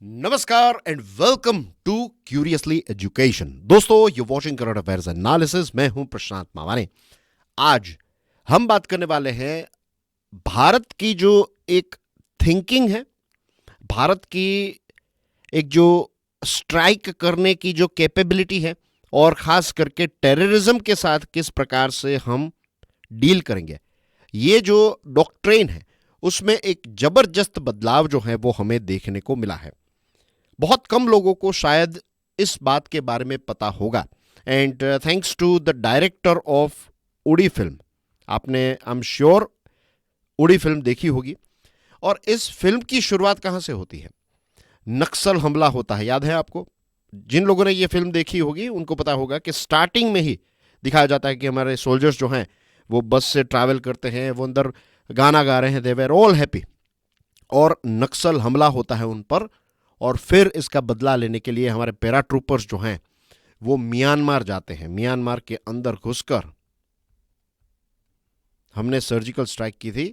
नमस्कार and welcome to curiously education. दोस्तों, you watching current affairs analysis. मैं हूं प्रशांत मावाने। आज हम बात करने वाले हैं भारत की जो एक थिंकिंग है, भारत की एक जो स्ट्राइक करने की जो कैपेबिलिटी है, और खास करके टेररिज्म के साथ किस प्रकार से हम डील करेंगे। ये जो डॉक्ट्रिन है उसमें एक जबरदस्त बदलाव जो है वो हमें देखने को मिला है। बहुत कम लोगों को शायद इस बात के बारे में पता होगा। And thanks to the director of Uri film, आपने I am sure Uri film देखी होगी। और इस फिल्म की शुरुआत कहां से होती है? नक्सल हमला होता है, याद है आपको? जिन लोगों ने ये फिल्म देखी होगी उनको पता होगा कि स्टार्टिंग में ही दिखाया जाता है कि हमारे सोल्जर्स जो हैं वो बस से ट्रैवल करते हैं, वो अंदर गाना गा रहे हैं, दे वेर ऑल हैप्पी, और नक्सल हमला होता है उन पर। और फिर इसका बदला लेने के लिए हमारे पैराट्रूपर्स जो हैं वो म्यांमार जाते हैं। म्यांमार के अंदर घुसकर हमने सर्जिकल स्ट्राइक की थी।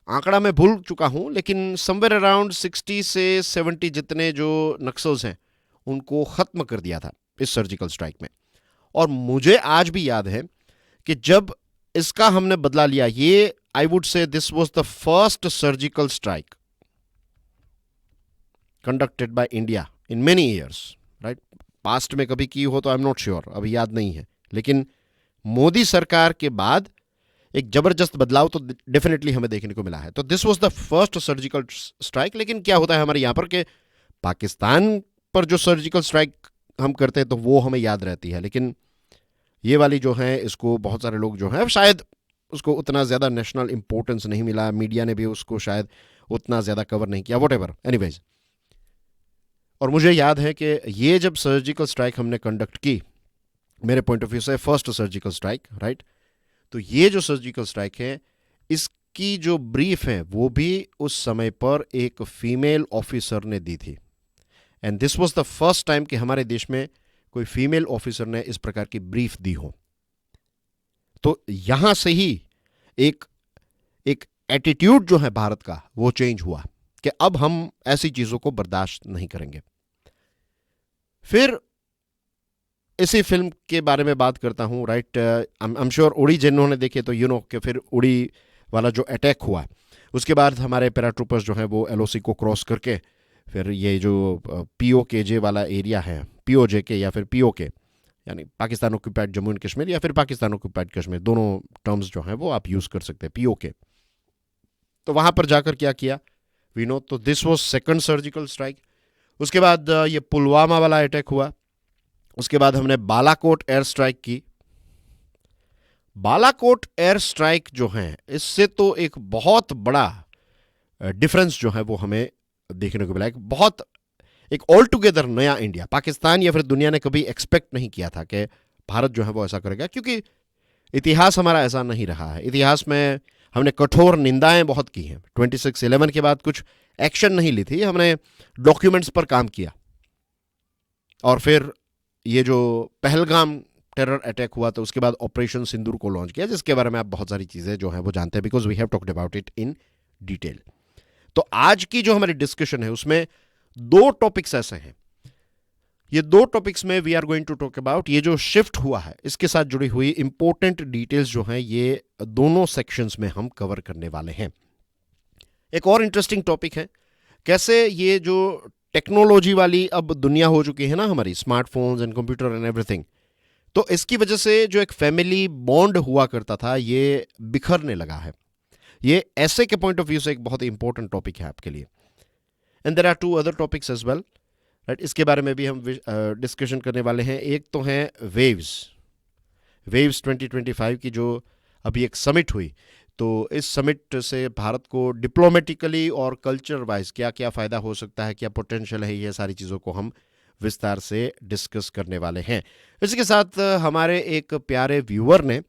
आंकड़ा मैं भूल चुका हूं, लेकिन समवेयर अराउंड 60 से 70 जितने जो नक्सल्स हैं उनको खत्म कर दिया था इस सर्जिकल स्ट्राइक में। और मुझे आज भी याद है कि जब इसका हमने बदला लिया, ये I would say this was the first surgical strike conducted by India in many years, right? Past में कभी की हो तो आई एम नॉट श्योर, अभी याद नहीं है, लेकिन मोदी सरकार के बाद एक जबरदस्त बदलाव तो डेफिनेटली हमें देखने को मिला है। तो this was the first surgical strike. लेकिन क्या होता है हमारे यहां पर कि पाकिस्तान पर जो सर्जिकल स्ट्राइक हम करते हैं तो वो हमें याद रहती है, लेकिन ये वाली जो है इसको बहुत सारे लोग जो है शायद उसको उतना ज़्यादा नेशनल इंपॉर्टेंस नहीं मिला, मीडिया ने भी उसको शायद उतना ज़्यादा कवर नहीं किया, व्हाटएवर, एनीवेज। और मुझे याद है कि ये जब सर्जिकल स्ट्राइक हमने कंडक्ट की, मेरे पॉइंट ऑफ व्यू से फर्स्ट सर्जिकल स्ट्राइक, राइट? तो ये जो सर्जिकल स्ट्राइक है इसकी जो ब्रीफ है वो भी उस समय पर एक फीमेल ऑफिसर ने दी थी। And this was the first time कि हमारे देश में कोई फीमेल ऑफिसर ने इस प्रकार की ब्रीफ दी हो। तो यहां से ही एक एटीट्यूड जो है भारत का वो चेंज हुआ कि अब हम ऐसी चीजों को बर्दाश्त नहीं करेंगे। फिर इसी फिल्म के बारे में बात करता हूं, राइट? आई एम श्योर उड़ी जिन्होंने देखे तो यू नो कि फिर उड़ी वाला जो अटैक हुआ उसके बाद हमारे पैराट्रूपर्स जो है वो एलओसी को क्रॉस करके फिर ये जो पीओकेजे वाला एरिया है, पीओजे के या फिर पीओके, यानी पाकिस्तान ऑक्यूपाइड जम्मू एंड कश्मीर या फिर पाकिस्तान ऑक्यूपाइड कश्मीर, दोनों टर्म्स जो हैं वो आप यूज कर सकते हैं, पीओके। तो वहां पर जाकर क्या किया वी नो, तो this was second surgical strike. उसके बाद ये पुलवामा वाला अटैक हुआ। उसके बाद हमने बालाकोट एयर स्ट्राइक की। बालाकोट एयर स्ट्राइक जो है इससे तो एक बहुत बड़ा डिफरेंस जो है वो हमें देखने को मिला। एक ऑल टुगेदर नया इंडिया, पाकिस्तान या फिर दुनिया ने कभी एक्सपेक्ट नहीं किया था कि भारत जो है वो ऐसा करेगा, क्योंकि इतिहास हमारा ऐसा नहीं रहा है। इतिहास में हमने कठोर निंदाएं बहुत की हैं। 26/11 के बाद कुछ एक्शन नहीं ली थी, हमने डॉक्यूमेंट्स पर काम किया। और फिर ये जो पहलगाम टेरर अटैक हुआ तो उसके बाद ऑपरेशन सिंदूर को लॉन्च किया, जिसके बारे में आप बहुत सारी चीजें जो हैं वो जानते हैं, because we have talked about it in detail. तो आज की जो हमारी डिस्कशन है उसमें दो टॉपिक्स ऐसे हैं। ये दो टॉपिक्स में we are going to talk about ये जो शिफ्ट हुआ है इसके साथ जुड़ी हुई इंपॉर्टेंट डिटेल्स जो हैं, ये दोनों सेक्शंस में हम कवर करने वाले हैं। एक और इंटरेस्टिंग टॉपिक है कैसे ये जो टेक्नोलॉजी वाली अब दुनिया हो चुकी है ना हमारी, smartphones and computer and everything, तो इसकी वजह से जो एक फैमिली बॉन्ड हुआ करता था ये बिखरने लगा है। ये ऐसे के पॉइंट ऑफ व्यू से एक बहुत ही इंपॉर्टेंट टॉपिक है आपके लिए। And there are two other topics as well, right? इसके बारे में भी हम डिस्कशन करने वाले हैं। एक तो है वेव्स 2025 की जो अभी एक समिट हुई, तो इस समिट से भारत को डिप्लोमेटिकली और कल्चर वाइज क्या क्या फ़ायदा हो सकता है, क्या पोटेंशियल है, ये सारी चीज़ों को हम विस्तार से डिस्कस करने वाले हैं। इसके साथ हमारे एक प्यारे व्यूअर ने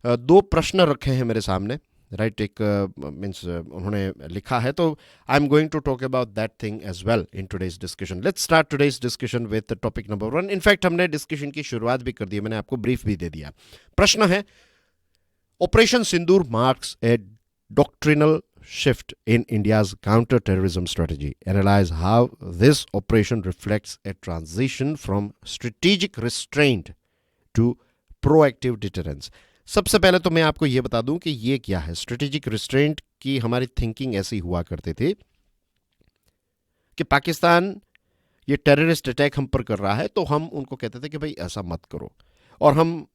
दो प्रश्न रखे हैं मेरे सामने, राइट? एक मीन्स उन्होंने लिखा है, तो I am going to talk about that thing as well in today's discussion. Let's start today's discussion with topic number 1। In fact हमने डिस्कशन की शुरुआत भी कर दी, मैंने आपको ब्रीफ भी दे दिया। प्रश्न है, operation Sindoor marks A doctrinal shift in India's counter-terrorism strategy. Analyze how this operation reflects a transition from strategic restraint to proactive deterrence. सबसे पहले तो मैं आपको यह बता दूं कि यह क्या है. स्ट्रेटेजिक रिस्ट्रेंट की हमारी थिंकिंग ऐसी हुआ करते थे कि पाकिस्तान ये टेररिस्ट अटैक हम पर कर रहा है तो हम उनको कहते थे कि भाई ऐसा मत करो, और हम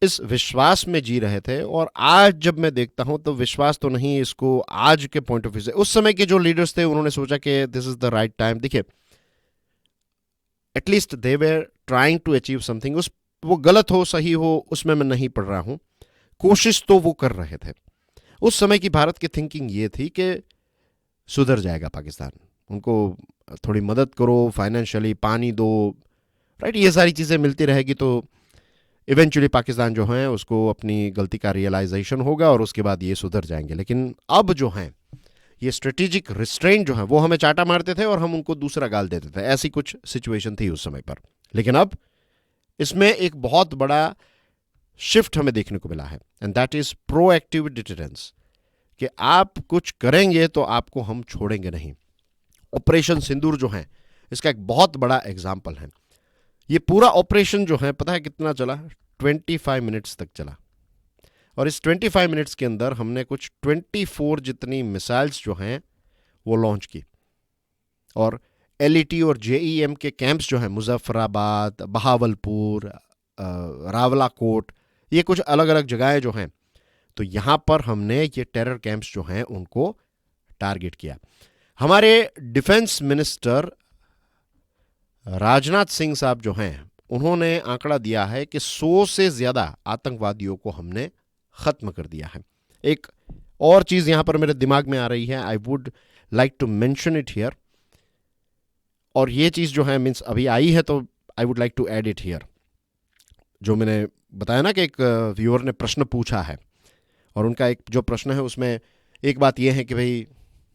इस विश्वास में जी रहे थे. और आज जब मैं देखता हूं तो विश्वास तो नहीं, इसको आज के पॉइंट ऑफ व्यू से उस समय के जो लीडर्स थे उन्होंने सोचा कि this is the right time. देखिए, at least they were trying to achieve something. उस वो गलत हो सही हो उसमें मैं नहीं पढ़ रहा हूं, कोशिश तो वो कर रहे थे. उस समय की भारत की थिंकिंग ये थी कि सुधर जाएगा पाकिस्तान, उनको थोड़ी मदद करो, फाइनेंशियली पानी दो, राइट, ये सारी चीज़ें मिलती रहेगी तो इवेंचुअली पाकिस्तान जो है उसको अपनी गलती का रियलाइजेशन होगा और उसके बाद ये सुधर जाएंगे. लेकिन अब जो है ये स्ट्रेटेजिक रिस्ट्रेंट जो है वो हमें चाटा मारते थे और हम उनको दूसरा गाल देते थे. ऐसी कुछ सिचुएशन थी उस समय पर. लेकिन अब इसमें एक बहुत बड़ा शिफ्ट हमें देखने को मिला है, and that is proactive deterrence, कि आप कुछ करेंगे तो आपको हम छोड़ेंगे नहीं. ऑपरेशन सिंदूर जो है इसका एक बहुत बड़ा एग्जाम्पल है. ये पूरा ऑपरेशन जो है पता है कितना चला? 25 मिनट्स तक चला. और इस 25 मिनट्स के अंदर हमने कुछ 24 जितनी मिसाइल्स जो हैं वो लॉन्च की. और एलईटी और जेईएम के कैंप्स जो हैं मुजफ्फराबाद, बहावलपुर, रावलाकोट, ये कुछ अलग अलग जगहें जो हैं, तो यहाँ पर हमने ये टेरर कैंप्स जो हैं उनको टारगेट किया. हमारे डिफेंस मिनिस्टर राजनाथ सिंह साहब जो हैं उन्होंने आंकड़ा दिया है कि 100 से ज़्यादा आतंकवादियों को हमने ख़त्म कर दिया है. एक और चीज़ यहाँ पर मेरे दिमाग में आ रही है, I would like to mention it here, और ये चीज़ जो है मीन्स अभी आई है तो I would like to add it here. जो मैंने बताया ना कि एक व्यूअर ने प्रश्न पूछा है, और उनका एक जो प्रश्न है उसमें एक बात यह है कि भाई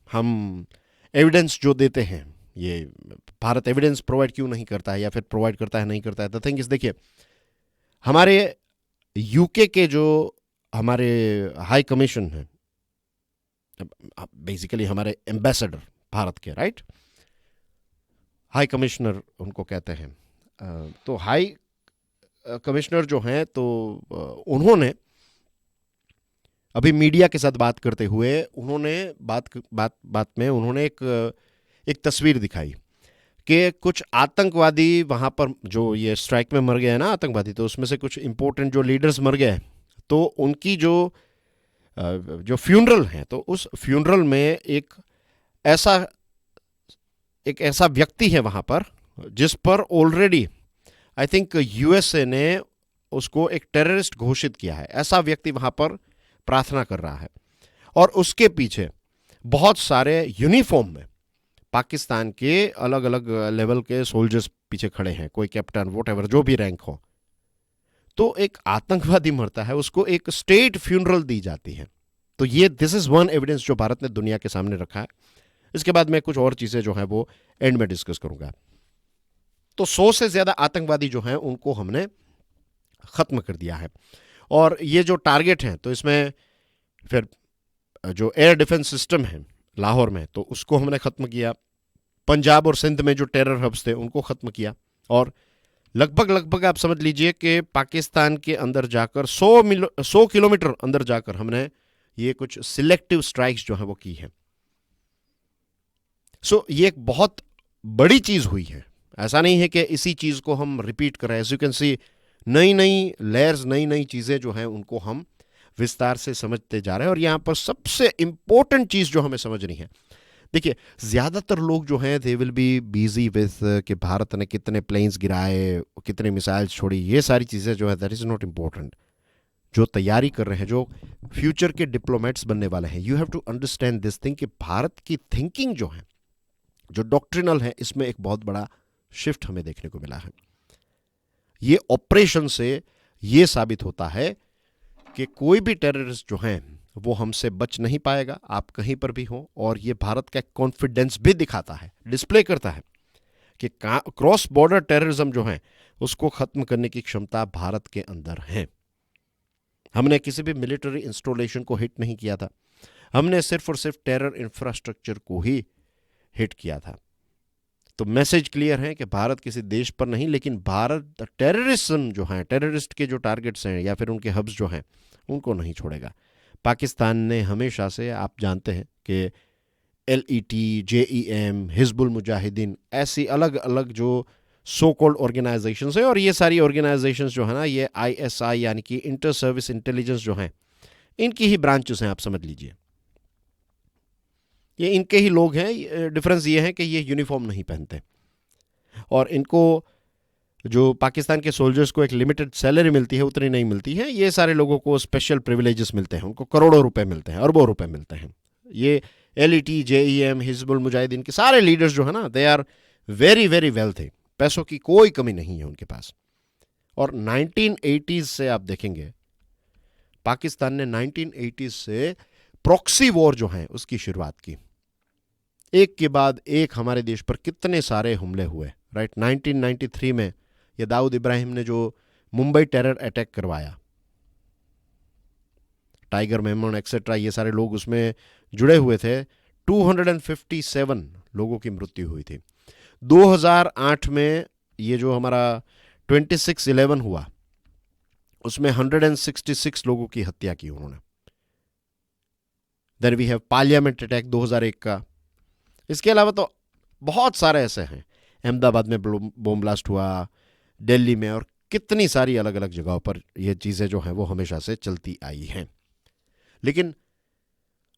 हम एविडेंस जो देते हैं, ये भारत एविडेंस प्रोवाइड क्यों नहीं करता है, या फिर प्रोवाइड करता है नहीं करता है. द थिंग इज, देखिए, हमारे यूके के जो हमारे हाई कमीशन है, बेसिकली हमारे एम्बेसडर भारत के, राइट, हाई कमिश्नर उनको कहते हैं. तो हाई कमिश्नर जो हैं तो उन्होंने अभी मीडिया के साथ बात करते हुए उन्होंने बात में उन्होंने एक तस्वीर दिखाई कि कुछ आतंकवादी वहाँ पर जो ये स्ट्राइक में मर गए हैं ना आतंकवादी, तो उसमें से कुछ इंपॉर्टेंट जो लीडर्स मर गए, तो उनकी जो फ्यूनरल है, तो उस फ्यूनरल में एक ऐसा व्यक्ति है वहाँ पर जिस पर ऑलरेडी आई थिंक यूएसए ने उसको एक टेररिस्ट घोषित किया है. ऐसा व्यक्ति वहाँ पर प्रार्थना कर रहा है, और उसके पीछे बहुत सारे यूनिफॉर्म में पाकिस्तान के अलग अलग लेवल के सोल्जर्स पीछे खड़े हैं, कोई कैप्टन, वोटेवर, जो भी रैंक हो. तो एक आतंकवादी मरता है, उसको एक स्टेट फ्यूनरल दी जाती है. तो ये दिस इज वन एविडेंस जो भारत ने दुनिया के सामने रखा है. इसके बाद मैं कुछ और चीजें जो है वो एंड में डिस्कस करूंगा. तो 100 से ज्यादा आतंकवादी जो हैं उनको हमने खत्म कर दिया है. और ये जो टारगेट हैं, तो इसमें फिर जो एयर डिफेंस सिस्टम है लाहौर में, तो उसको हमने ख़त्म किया. पंजाब और सिंध में जो टेरर हब्स थे उनको ख़त्म किया. और लगभग आप समझ लीजिए कि पाकिस्तान के अंदर जाकर 100 किलोमीटर अंदर जाकर हमने ये कुछ सिलेक्टिव स्ट्राइक्स जो है वो की है. सो ये एक बहुत बड़ी चीज़ हुई है. ऐसा नहीं है कि इसी चीज़ को हम रिपीट कर रहे हैं. एज यू कैन सी, नई लेयर्स, नई चीज़ें जो हैं उनको हम विस्तार से समझते जा रहे हैं. और यहाँ पर सबसे इंपॉर्टेंट चीज़ जो हमें समझनी है, देखिए, ज़्यादातर लोग जो हैं they will be busy with कि भारत ने कितने प्लेन्स गिराए, कितने मिसाइल्स छोड़ी, ये सारी चीज़ें जो है दैट इज़ नॉट इम्पोर्टेंट. जो तैयारी कर रहे हैं, जो फ्यूचर के डिप्लोमेट्स बनने वाले हैं, you have to understand this thing कि भारत की थिंकिंग जो है, जो डॉक्ट्रिनल है, इसमें एक बहुत बड़ा शिफ्ट हमें देखने को मिला है. ये ऑपरेशन से ये साबित होता है कि कोई भी टेररिस्ट जो हैं वो हमसे बच नहीं पाएगा, आप कहीं पर भी हो. और ये भारत का कॉन्फिडेंस भी दिखाता है, डिस्प्ले करता है कि क्रॉस बॉर्डर टेररिज्म जो है उसको खत्म करने की क्षमता भारत के अंदर है. हमने किसी भी मिलिट्री इंस्टॉलेशन को हिट नहीं किया था. हमने सिर्फ और सिर्फ टेरर इंफ्रास्ट्रक्चर को ही हिट किया था। तो मैसेज क्लियर है कि भारत किसी देश पर नहीं, लेकिन भारत टेररिज्म जो है, टेररिस्ट के जो टारगेट्स हैं या फिर उनके हब्स जो हैं, उनको नहीं छोड़ेगा। पाकिस्तान ने हमेशा से, आप जानते हैं कि LET, JEM, हिजबुल मुजाहिदीन, ऐसी अलग अलग जो सो कॉल्ड ऑर्गेनाइजेशंस हैं, और ये सारी ऑर्गेनाइजेशंस जो है ना, ये ISI यानी कि इंटर सर्विस इंटेलिजेंस जो हैं, इनकी ही ब्रांचेस हैं, आप समझ लीजिए। ये इनके ही लोग हैं। डिफरेंस ये है कि ये यूनिफॉर्म नहीं पहनते, और इनको जो पाकिस्तान के सोल्जर्स को एक लिमिटेड सैलरी मिलती है उतनी नहीं मिलती है। ये सारे लोगों को स्पेशल प्रिविलेजेस मिलते हैं, उनको करोड़ों रुपए मिलते हैं, अरबों रुपए मिलते हैं। ये LET, JEM, हिजबुल मुजाहिदीन के सारे लीडर्स जो है ना, they are very very wealthy. पैसों की कोई कमी नहीं है उनके पास। और 1980s से आप देखेंगे, पाकिस्तान ने 1980s से प्रॉक्सी वॉर जो है उसकी शुरुआत की। एक के बाद एक हमारे देश पर कितने सारे हमले हुए, राइट। 1993 में ये दाऊद इब्राहिम ने जो मुंबई टेरर अटैक करवाया, टाइगर मेमन एक्सेट्रा, ये सारे लोग उसमें जुड़े हुए थे। 257 लोगों की मृत्यु हुई थी। 2008 में ये जो हमारा 26/11 हुआ, उसमें 166 लोगों की हत्या की उन्होंने। Then we have parliament attack 2001 का। इसके अलावा तो बहुत सारे ऐसे हैं। अहमदाबाद में बम ब्लास्ट हुआ, दिल्ली में, और कितनी सारी अलग अलग जगहों पर ये चीजें जो हैं वो हमेशा से चलती आई हैं। लेकिन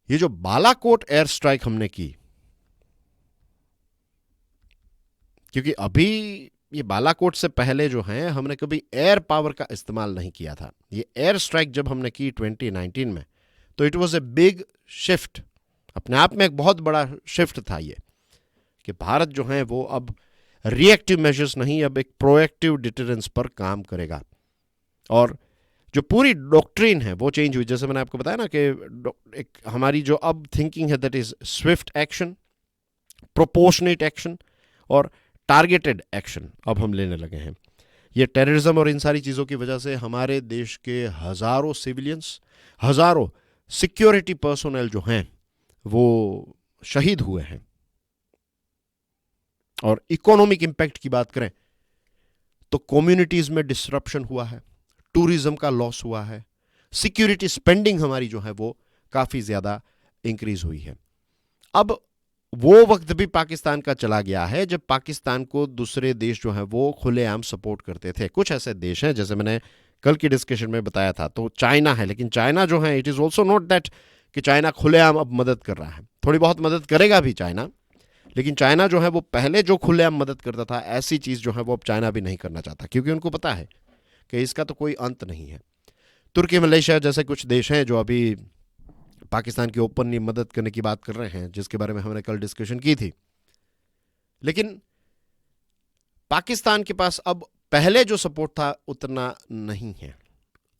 ये जो बालाकोट एयर स्ट्राइक हमने की, क्योंकि अभी ये बालाकोट से पहले जो है हमने कभी एयर पावर का इस्तेमाल नहीं किया था। ये एयर स्ट्राइक जब हमने की 2019 में, तो it was a big shift. अपने आप में एक बहुत बड़ा शिफ्ट था ये, कि भारत जो है वो अब रिएक्टिव मेजर्स नहीं, अब एक प्रोएक्टिव डिटरेंस पर काम करेगा। और जो पूरी डॉक्ट्रिन है वो चेंज हुई। जैसे मैंने आपको बताया ना कि एक हमारी जो अब थिंकिंग है, that is Swift action, proportionate action और टारगेटेड एक्शन अब हम लेने लगे हैं। ये टेररिज्म और इन सारी चीज़ों की वजह से हमारे देश के हज़ारों सिविलियंस, हज़ारों सिक्योरिटी पर्सोनेल जो हैं वो शहीद हुए हैं। और इकोनॉमिक इंपैक्ट की बात करें तो कम्युनिटीज में डिसरप्शन हुआ है, टूरिज्म का लॉस हुआ है, सिक्योरिटी स्पेंडिंग हमारी जो है वो काफ़ी ज़्यादा इंक्रीज हुई है। अब वो वक्त भी पाकिस्तान का चला गया है जब पाकिस्तान को दूसरे देश जो है वो खुलेआम सपोर्ट करते थे। कुछ ऐसे देश हैं, जैसे मैंने कल की डिस्कशन में बताया था, तो चाइना है। लेकिन चाइना जो है, it is also not that कि चाइना खुलेआम अब मदद कर रहा है। थोड़ी बहुत मदद करेगा भी चाइना, लेकिन चाइना जो है वो पहले जो खुलेआम मदद करता था, ऐसी चीज़ जो है वो अब चाइना भी नहीं करना चाहता, क्योंकि उनको पता है कि इसका तो कोई अंत नहीं है। तुर्की, मलेशिया जैसे कुछ देश हैं जो अभी पाकिस्तान की ओपनली मदद करने की बात कर रहे हैं, जिसके बारे में हमने कल डिस्कशन की थी। लेकिन पाकिस्तान के पास अब पहले जो सपोर्ट था उतना नहीं है।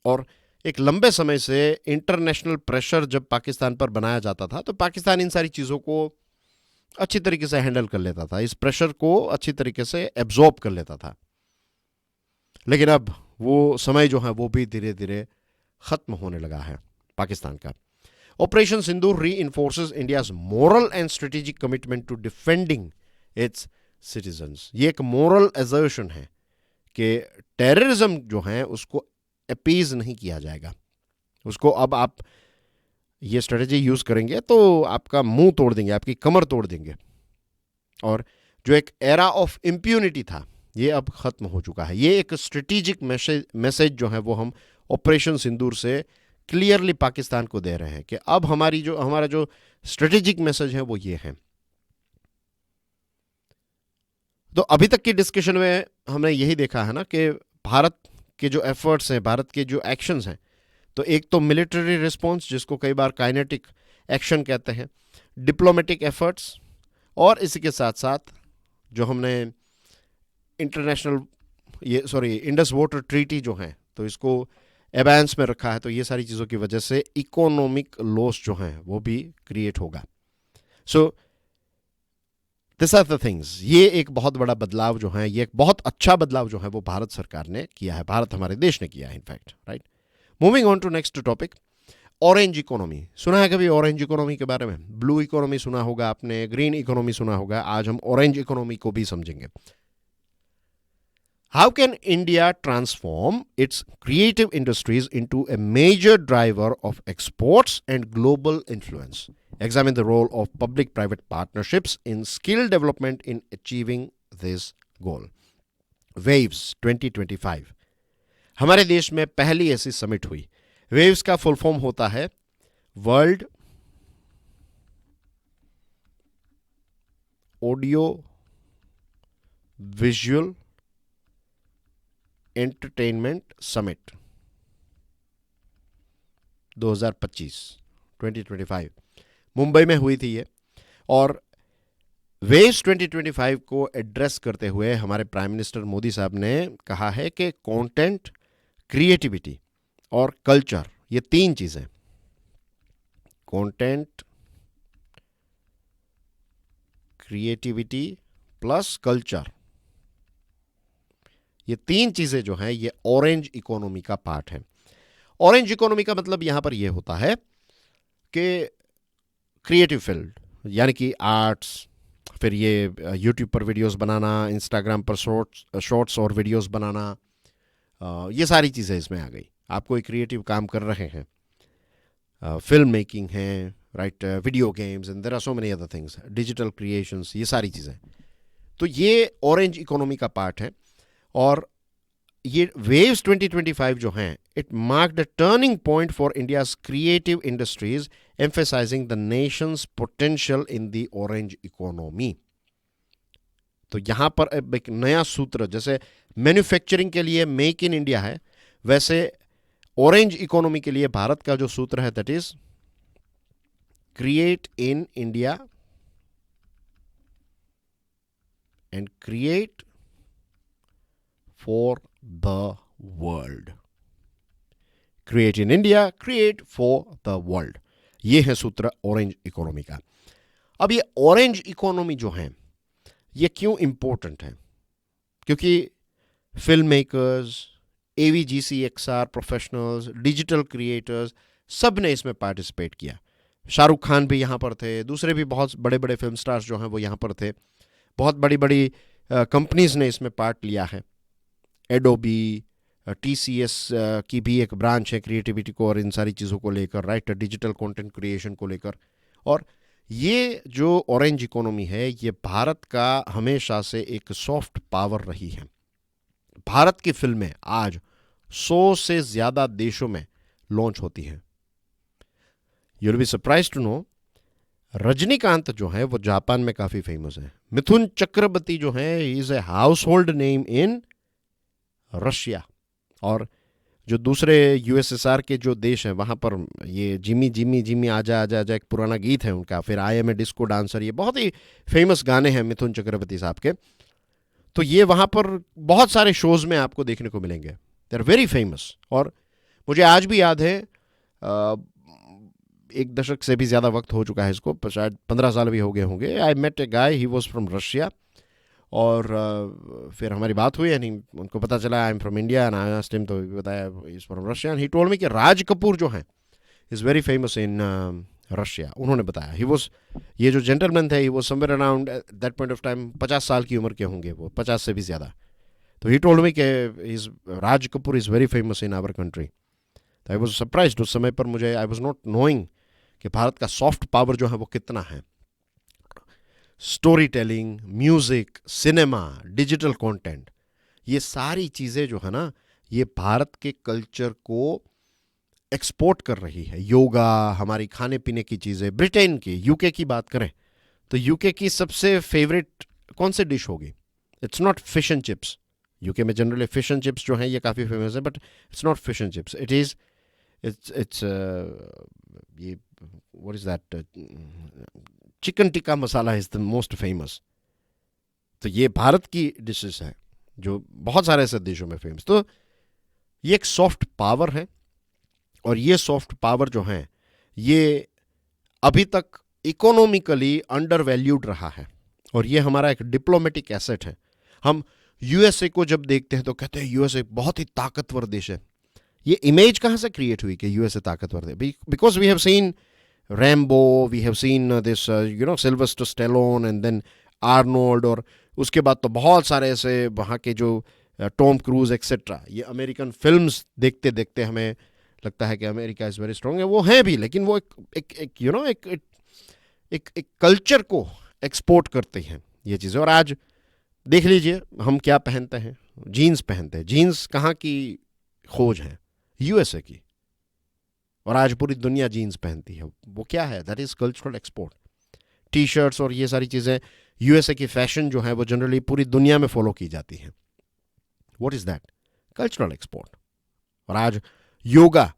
और एक लंबे समय से इंटरनेशनल प्रेशर जब पाकिस्तान पर बनाया जाता था, तो पाकिस्तान इन सारी चीज़ों को अच्छी तरीके से हैंडल कर लेता था, इस प्रेशर को अच्छी तरीके से एब्जॉर्ब कर लेता था। लेकिन अब वो समय जो है वो भी धीरे धीरे खत्म होने लगा है पाकिस्तान का। Operation Sindoor reinforces India's moral and strategic commitment to defending its citizens. ये एक मोरल एजर्शन है कि टेररिज्म जो है उसको अपीज नहीं किया जाएगा। उसको अब आप ये स्ट्रेटेजी यूज करेंगे तो आपका मुंह तोड़ देंगे, आपकी कमर तोड़ देंगे। और जो एक एरा ऑफ इम्प्यूनिटी था, ये अब खत्म हो चुका है। ये एक स्ट्रेटेजिक मैसेज जो है वो हम ऑपरेशन सिंदूर से क्लियरली पाकिस्तान को दे रहे हैं कि अब हमारा जो स्ट्रेटेजिक मैसेज है वो ये है। तो अभी तक की डिस्कशन में हमने यही देखा है ना कि भारत के जो एफर्ट्स हैं, भारत के जो एक्शंस हैं, तो एक तो मिलिट्री रिस्पॉन्स, जिसको कई बार काइनेटिक एक्शन कहते हैं, डिप्लोमेटिक एफर्ट्स, और इसी के साथ साथ जो हमने इंडस वाटर ट्रीटी जो है तो इसको एबैंस में रखा है। तो ये सारी चीज़ों की वजह से इकोनॉमिक लॉस जो हैं वो भी क्रिएट होगा। So this are the things. ये एक बहुत बड़ा बदलाव जो है, ये एक बहुत अच्छा बदलाव जो है वो भारत सरकार ने किया है, भारत हमारे देश ने किया है in fact, right. Moving on to next topic. Orange economy सुना है कभी? ऑरेंज इकोनॉमी के बारे में ब्लू इकोनॉमी सुना होगा आपने, ग्रीन इकोनॉमी सुना होगा, आज हम ऑरेंज इकोनॉमी को भी समझेंगे। How can India transform its creative industries into a major driver of exports and global influence? Examine the role of public-private partnerships in skill development in achieving this goal. Waves 2025 हमारे देश में पहली ऐसी summit हुई। Waves का full form होता है world audio visual entertainment summit 2025 Mumbai में हुई थी ये। और वेव्स 2025 को एड्रेस करते हुए हमारे प्राइम मिनिस्टर मोदी साहब ने कहा है कि कंटेंट, क्रिएटिविटी और कल्चर, ये तीन चीजें, कंटेंट, क्रिएटिविटी प्लस कल्चर, ये तीन चीजें जो हैं ये ऑरेंज इकोनॉमी का पार्ट है। ऑरेंज इकोनॉमी का मतलब यहां पर यह होता है कि क्रिएटिव फील्ड यानी कि आर्ट्स, फिर ये यूट्यूब पर वीडियोस बनाना, इंस्टाग्राम पर शॉर्ट्स और वीडियोस बनाना, ये सारी चीज़ें इसमें आ गई। आप कोई क्रिएटिव काम कर रहे हैं, फिल्म मेकिंग है, right, video games and there are so many other things, digital creations, ये सारी चीज़ें, तो ये ऑरेंज इकोनॉमी का पार्ट है। और ये वेव्स 2025 जो हैं, it marked a turning point for India's creative industries emphasizing the Nations potential in the orange economy. तो यहां पर एक नया सूत्र, जैसे मैन्युफैक्चरिंग के लिए मेक इन इंडिया है, वैसे ऑरेंज इकोनॉमी के लिए भारत का जो सूत्र है that is create in India and create for the world. Create in India, create for the world, ये है सूत्र ऑरेंज इकोनॉमी का। अब ये ऑरेंज इकोनॉमी जो है ये क्यों इंपॉर्टेंट है? क्योंकि film makers, AVGCXR professionals, digital creators, सब ने इसमें पार्टिसिपेट किया। शाहरुख खान भी यहाँ पर थे, दूसरे भी बहुत बड़े बड़े फिल्म स्टार्स जो हैं वो यहाँ पर थे, बहुत बड़ी बड़ी कंपनीज ने इसमें पार्ट लिया है। एडोबी, TCS की भी एक ब्रांच है क्रिएटिविटी को और इन सारी चीज़ों को लेकर, राइट, डिजिटल कंटेंट क्रिएशन को लेकर। और ये जो ऑरेंज इकोनॉमी है ये भारत का हमेशा से एक सॉफ्ट पावर रही है। भारत की फिल्में आज 100 से ज़्यादा देशों में लॉन्च होती हैं। You will be surprise to know, Rajinikanth जो है वो जापान में काफ़ी फेमस है। मिथुन चक्रवर्ती जो है is a house hold name in Russia. और जो दूसरे USSR के जो देश हैं वहाँ पर ये जिमी जिमी जिमी आजा आजा आजा एक पुराना गीत है उनका, फिर I am a disco dancer, ये बहुत ही फेमस गाने हैं मिथुन चक्रवर्ती साहब के। तो ये वहाँ पर बहुत सारे शोज़ में आपको देखने को मिलेंगे, दे आर वेरी फेमस। और मुझे आज भी याद है, एक दशक से भी ज़्यादा वक्त हो चुका है इसको, शायद 15 साल भी हो गए होंगे। I met a guy, he was from Russia, और फिर हमारी बात हुई, यानी उनको पता चला I am from India and I asked him, तो बताया is from Russia and he told me कि राज कपूर जो हैं is very famous in Russia. उन्होंने बताया ही वॉज, ये जो जेंटलमैन थे, he was somewhere around that point of time 50 साल की उम्र के होंगे वो, 50 से भी ज़्यादा। तो ही टोल्ड मी कि Raj Kapoor is very famous in our country. तो आई वॉज सरप्राइज्ड उस समय पर, मुझे आई वॉज नॉट नोइंग कि भारत का सॉफ्ट पावर जो है वो कितना है। Story telling, music, cinema, digital content, ये सारी चीज़ें जो है ना ये भारत के कल्चर को एक्सपोर्ट कर रही है। योगा, हमारी खाने पीने की चीज़ें, ब्रिटेन की, यूके की बात करें तो यूके की सबसे फेवरेट कौन सी डिश होगी? It's not fish and chips. UK में जनरली फिश एंड चिप्स जो हैं ये काफ़ी फेमस है, but it's not fish and chips, it is it's ये what is that, chicken tikka masala is the most famous. तो ये भारत की डिशेस हैं जो बहुत सारे ऐसे देशों में फेमस। तो ये एक सॉफ्ट पावर है, और ये सॉफ्ट पावर जो है ये अभी तक इकोनॉमिकली अंडर वैल्यूड रहा है, और ये हमारा एक डिप्लोमेटिक एसेट है। हम USA को जब देखते हैं तो कहते हैं USA बहुत ही ताकतवर देश है। ये इमेज कहाँ से क्रिएट हुई कि यूएसए ताकतवर है? Because we have seen Rambo, we have seen this Sylvester Stallone and then Arnold, और उसके बाद तो बहुत सारे ऐसे वहाँ के जो टॉम क्रूज एक्सेट्रा, ये अमेरिकन फिल्म्स देखते देखते हमें लगता है कि अमेरिका इज़ वेरी स्ट्रॉन्ग है। वो है भी, लेकिन वो एक कल्चर को एक्सपोर्ट करते हैं ये चीज़ें। और आज देख लीजिए हम क्या पहनते हैं, जीन्स पहनते हैं। जीन्स कहाँ की खोज है? यूएसए की। और आज पूरी दुनिया जीन्स पहनती है। वो क्या है? That is cultural export. T shirts और ये सारी चीज़ें, यूएसए की फैशन जो है वो जनरली पूरी दुनिया में फॉलो की जाती हैं। What is that? Cultural export. और आज योगा,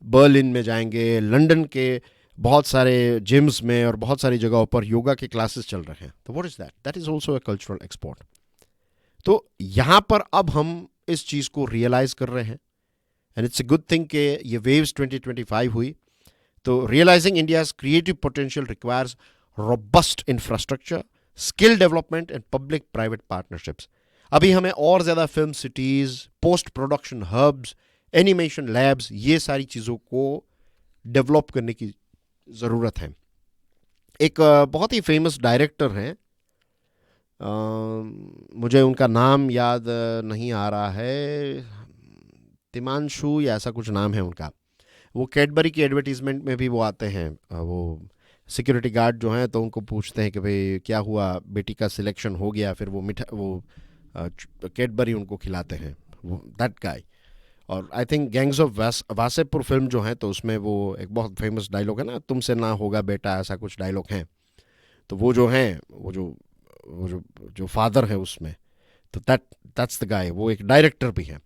बर्लिन में जाएंगे, लंदन के बहुत सारे जिम्स में और बहुत सारी जगहों पर योगा के क्लासेस चल रहे हैं। तो what is that? That is also a cultural export. तो यहाँ पर अब हम इस चीज़ को रियलाइज़ कर रहे हैं, and it's a good thing कि ये वेव्स 2025 हुई। तो realising India's creative potential requires robust infrastructure, skill development and public private partnerships. अभी हमें और ज़्यादा film cities, post production hubs, animation labs, ये सारी चीज़ों को डेवलप करने की ज़रूरत है। एक बहुत ही फेमस डायरेक्टर हैं, मुझे उनका नाम याद नहीं आ रहा है, तिमांशु या ऐसा कुछ नाम है उनका। वो कैडबरी की एडवर्टीजमेंट में भी वो आते हैं। वो सिक्योरिटी गार्ड जो हैं तो उनको पूछते हैं कि भाई क्या हुआ, बेटी का सिलेक्शन हो गया, फिर वो कैडबरी उनको खिलाते हैं, वो दैट गाय। और I think gangs of Wasseypur film जो है तो उसमें वो एक बहुत फेमस डायलॉग है ना, तुमसे ना होगा बेटा, ऐसा कुछ डायलॉग हैं। तो वो जो हैं, वो जो फादर है उसमें, तो दैट्स द गाय। वो एक डायरेक्टर भी है।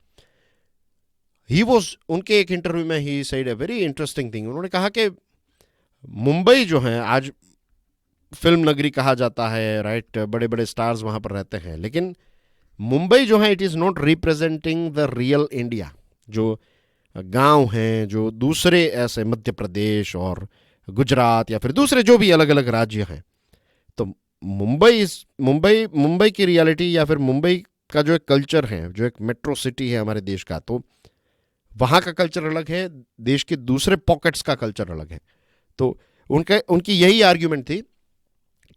ही वॉज, उनके एक इंटरव्यू में he said a very interesting thing. उन्होंने कहा कि मुंबई जो है आज फिल्म नगरी कहा जाता है, राइट, बड़े बड़े स्टार्स वहाँ पर रहते हैं, लेकिन मुंबई जो है it is not representing the real India. जो गांव हैं, जो दूसरे ऐसे मध्य प्रदेश और गुजरात या फिर दूसरे जो भी अलग अलग राज्य हैं, तो मुंबई की रियलिटी या फिर मुंबई का जो एक कल्चर है, जो एक मेट्रो सिटी है हमारे देश का, तो वहाँ का कल्चर अलग है, देश के दूसरे पॉकेट्स का कल्चर अलग है। तो उनकी यही आर्ग्यूमेंट थी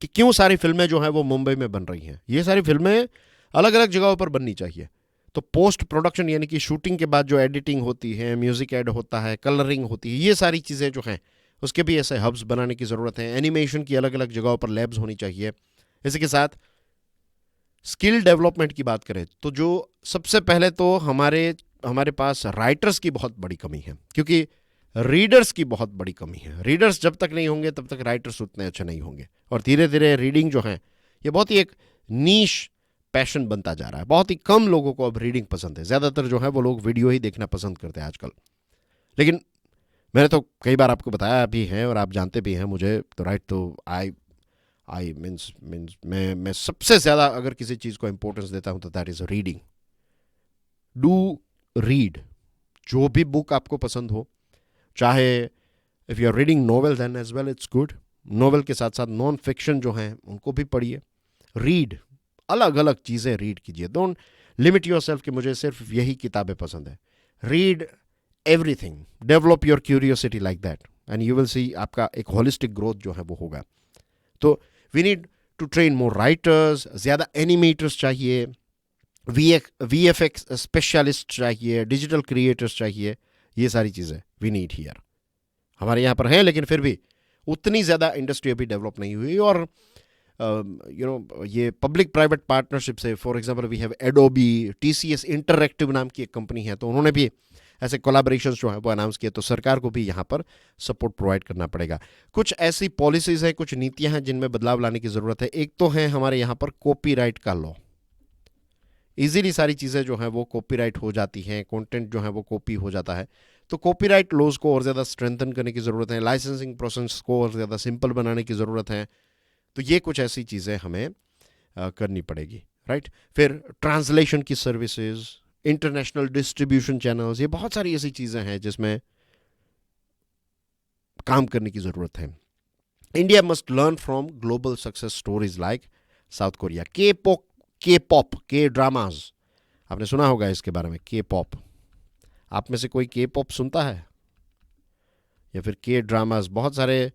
कि क्यों सारी फिल्में जो हैं वो मुंबई में बन रही हैं। ये सारी फिल्में अलग अलग जगहों पर बननी चाहिए। तो पोस्ट प्रोडक्शन यानी कि शूटिंग के बाद जो एडिटिंग होती है, म्यूजिक ऐड होता है, कलरिंग होती है, ये सारी चीज़ें जो हैं उसके भी ऐसे हब्स बनाने की ज़रूरत है। एनिमेशन की अलग अलग जगहों पर लैब्स होनी चाहिए। इसी के साथ स्किल डेवलपमेंट की बात करें तो जो सबसे पहले तो हमारे पास राइटर्स की बहुत बड़ी कमी है, क्योंकि रीडर्स की बहुत बड़ी कमी है। रीडर्स जब तक नहीं होंगे तब तक राइटर्स उतने अच्छे नहीं होंगे। और धीरे धीरे रीडिंग जो है ये बहुत ही एक नीश पैशन बनता जा रहा है। बहुत ही कम लोगों को अब रीडिंग पसंद है। ज़्यादातर जो है वो लोग वीडियो ही देखना पसंद करते हैं आजकल। लेकिन मैंने तो कई बार आपको बताया भी है और आप जानते भी हैं मुझे, तो राइट, तो आई मीन्स मैं सबसे ज़्यादा अगर किसी चीज़ को इंपॉर्टेंस देता हूँ तो that is reading. Do read. जो भी बुक आपको पसंद हो, चाहे if you are reading novel then as well it's good. Novel के साथ साथ नॉन फिक्शन जो हैं उनको भी पढ़िए। रीड, अलग अलग चीज़ें रीड कीजिए। डोंट लिमिट योर सेल्फ कि मुझे सिर्फ यही किताबें पसंद है। Read everything, develop your curiosity like that, and you will see आपका एक होलिस्टिक ग्रोथ जो है वो होगा। तो we need to train more writers, ज़्यादा एनिमेटर्स चाहिए, VFX स्पेशलिस्ट चाहिए, डिजिटल क्रिएटर्स चाहिए। ये सारी चीज़ें वी नीड हियर। हमारे यहाँ पर हैं, लेकिन फिर भी उतनी ज़्यादा इंडस्ट्री अभी डेवलप नहीं हुई। और ये पब्लिक प्राइवेट पार्टनरशिप से, for example we have Adobe, TCS interactive नाम की एक कंपनी है, तो उन्होंने भी ऐसे कोलैबोरेशंस जो है वो अनाउंस किए। तो सरकार को भी यहाँ पर सपोर्ट प्रोवाइड करना पड़ेगा। कुछ ऐसी पॉलिसीज़ हैं, कुछ नीतियाँ हैं जिनमें बदलाव लाने की ज़रूरत है। एक तो है हमारे यहाँ पर कॉपीराइट का लॉ। ईजीली सारी चीज़ें जो हैं वो कॉपीराइट हो जाती हैं, कंटेंट जो है वो कॉपी हो जाता है। तो कॉपीराइट लॉज को और ज़्यादा स्ट्रेंथन करने की ज़रूरत है। लाइसेंसिंग प्रोसेस को और ज़्यादा सिंपल बनाने की ज़रूरत है। तो ये कुछ ऐसी चीज़ें हमें करनी पड़ेगी, राइट। फिर ट्रांसलेशन की सर्विसेज, इंटरनेशनल डिस्ट्रीब्यूशन चैनल्स, ये बहुत सारी ऐसी चीज़ें हैं जिसमें काम करने की ज़रूरत है। India must learn from global success stories like south Korea. के पॉप, के ड्रामाज, आपने सुना होगा इसके बारे में, के पॉप। आप में से कोई के पॉप सुनता है या फिर के ड्रामास? बहुत सारे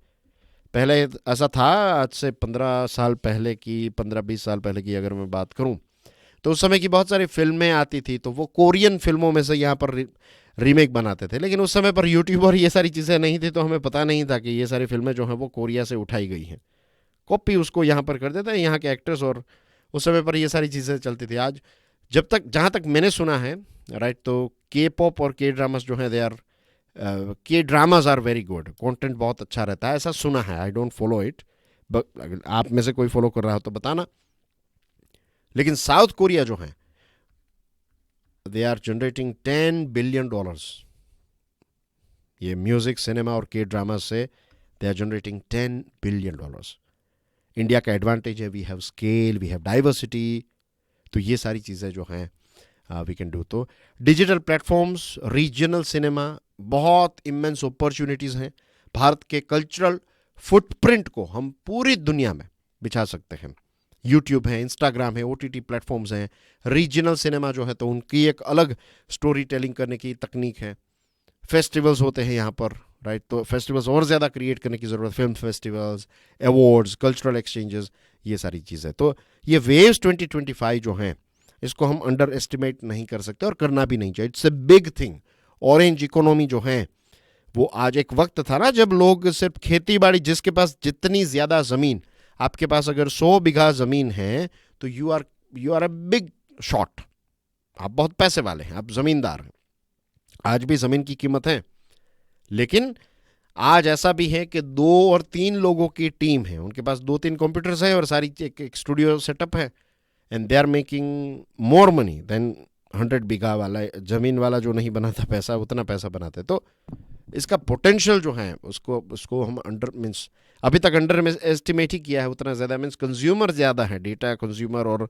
पहले ऐसा था, आज से 15 साल पहले की, 15-20 साल पहले की अगर मैं बात करूं, तो उस समय की बहुत सारी फिल्में आती थी, तो वो कोरियन फिल्मों में से यहाँ पर रीमेक बनाते थे। लेकिन उस समय पर यूट्यूब और ये सारी चीज़ें नहीं थी, तो हमें पता नहीं था कि ये सारी फिल्में जो हैं वो कोरिया से उठाई गई हैं। कॉपी उसको यहाँ पर कर देते हैं यहाँ के एक्टर्स, और उस समय पर ये सारी चीज़ें चलती थी। आज जब तक, जहाँ तक मैंने सुना है, राइट, तो के पॉप और के ड्रामास जो हैं, they are, K dramas are very good, content बहुत अच्छा रहता है, ऐसा सुना है। I don't follow it, but आप में से कोई फॉलो कर रहा हो तो बताना। लेकिन साउथ कोरिया जो है, दे आर जनरेटिंग $10 बिलियन। ये म्यूजिक, सिनेमा और के ड्रामा से they are generating $10 billion. India का एडवांटेज है, we have scale, we have diversity, तो ये सारी चीज़ें जो हैं वी कैन डू। तो डिजिटल प्लेटफॉर्म्स, रीजनल सिनेमा, बहुत इमेंस अपॉर्चुनिटीज़ हैं। भारत के कल्चरल फुटप्रिंट को हम पूरी दुनिया में बिछा सकते हैं। यूट्यूब है, इंस्टाग्राम है, OTT प्लेटफॉर्म्स हैं। रीजनल सिनेमा जो है, तो उनकी एक अलग स्टोरी टेलिंग करने की तकनीक है। फेस्टिवल्स होते हैं यहाँ पर, राइट, तो फेस्टिवल्स और ज़्यादा क्रिएट करने की ज़रूरत, film festivals, awards, cultural exchanges, ये सारी चीज़ें। तो ये वेव्स 2025 जो हैं, इसको हम अंडर एस्टिमेट नहीं कर सकते और करना भी नहीं चाहिए। It's a big thing. Orange economy जो है, वो आज, एक वक्त था ना जब लोग सिर्फ खेती बाड़ी, जिसके पास जितनी ज़्यादा ज़मीन, आपके पास अगर 100 बीघा ज़मीन है तो you are a big shot, आप बहुत पैसे वाले हैं, आप ज़मींदार हैं। आज भी ज़मीन की कीमत है, लेकिन आज ऐसा भी है कि 2 और 3 लोगों की टीम है, उनके पास 2-3 कंप्यूटर्स हैं और सारी एक स्टूडियो सेटअप है, and they are making more money than 100 bigha वाला ज़मीन वाला जो नहीं बनाता पैसा, उतना पैसा बनाते। तो इसका पोटेंशियल जो है, उसको हम अंडर, मीन्स अभी तक अंडर में एस्टिमेट ही किया है उतना ज़्यादा। मीन्स कंज्यूमर ज़्यादा है, डेटा कंज्यूमर और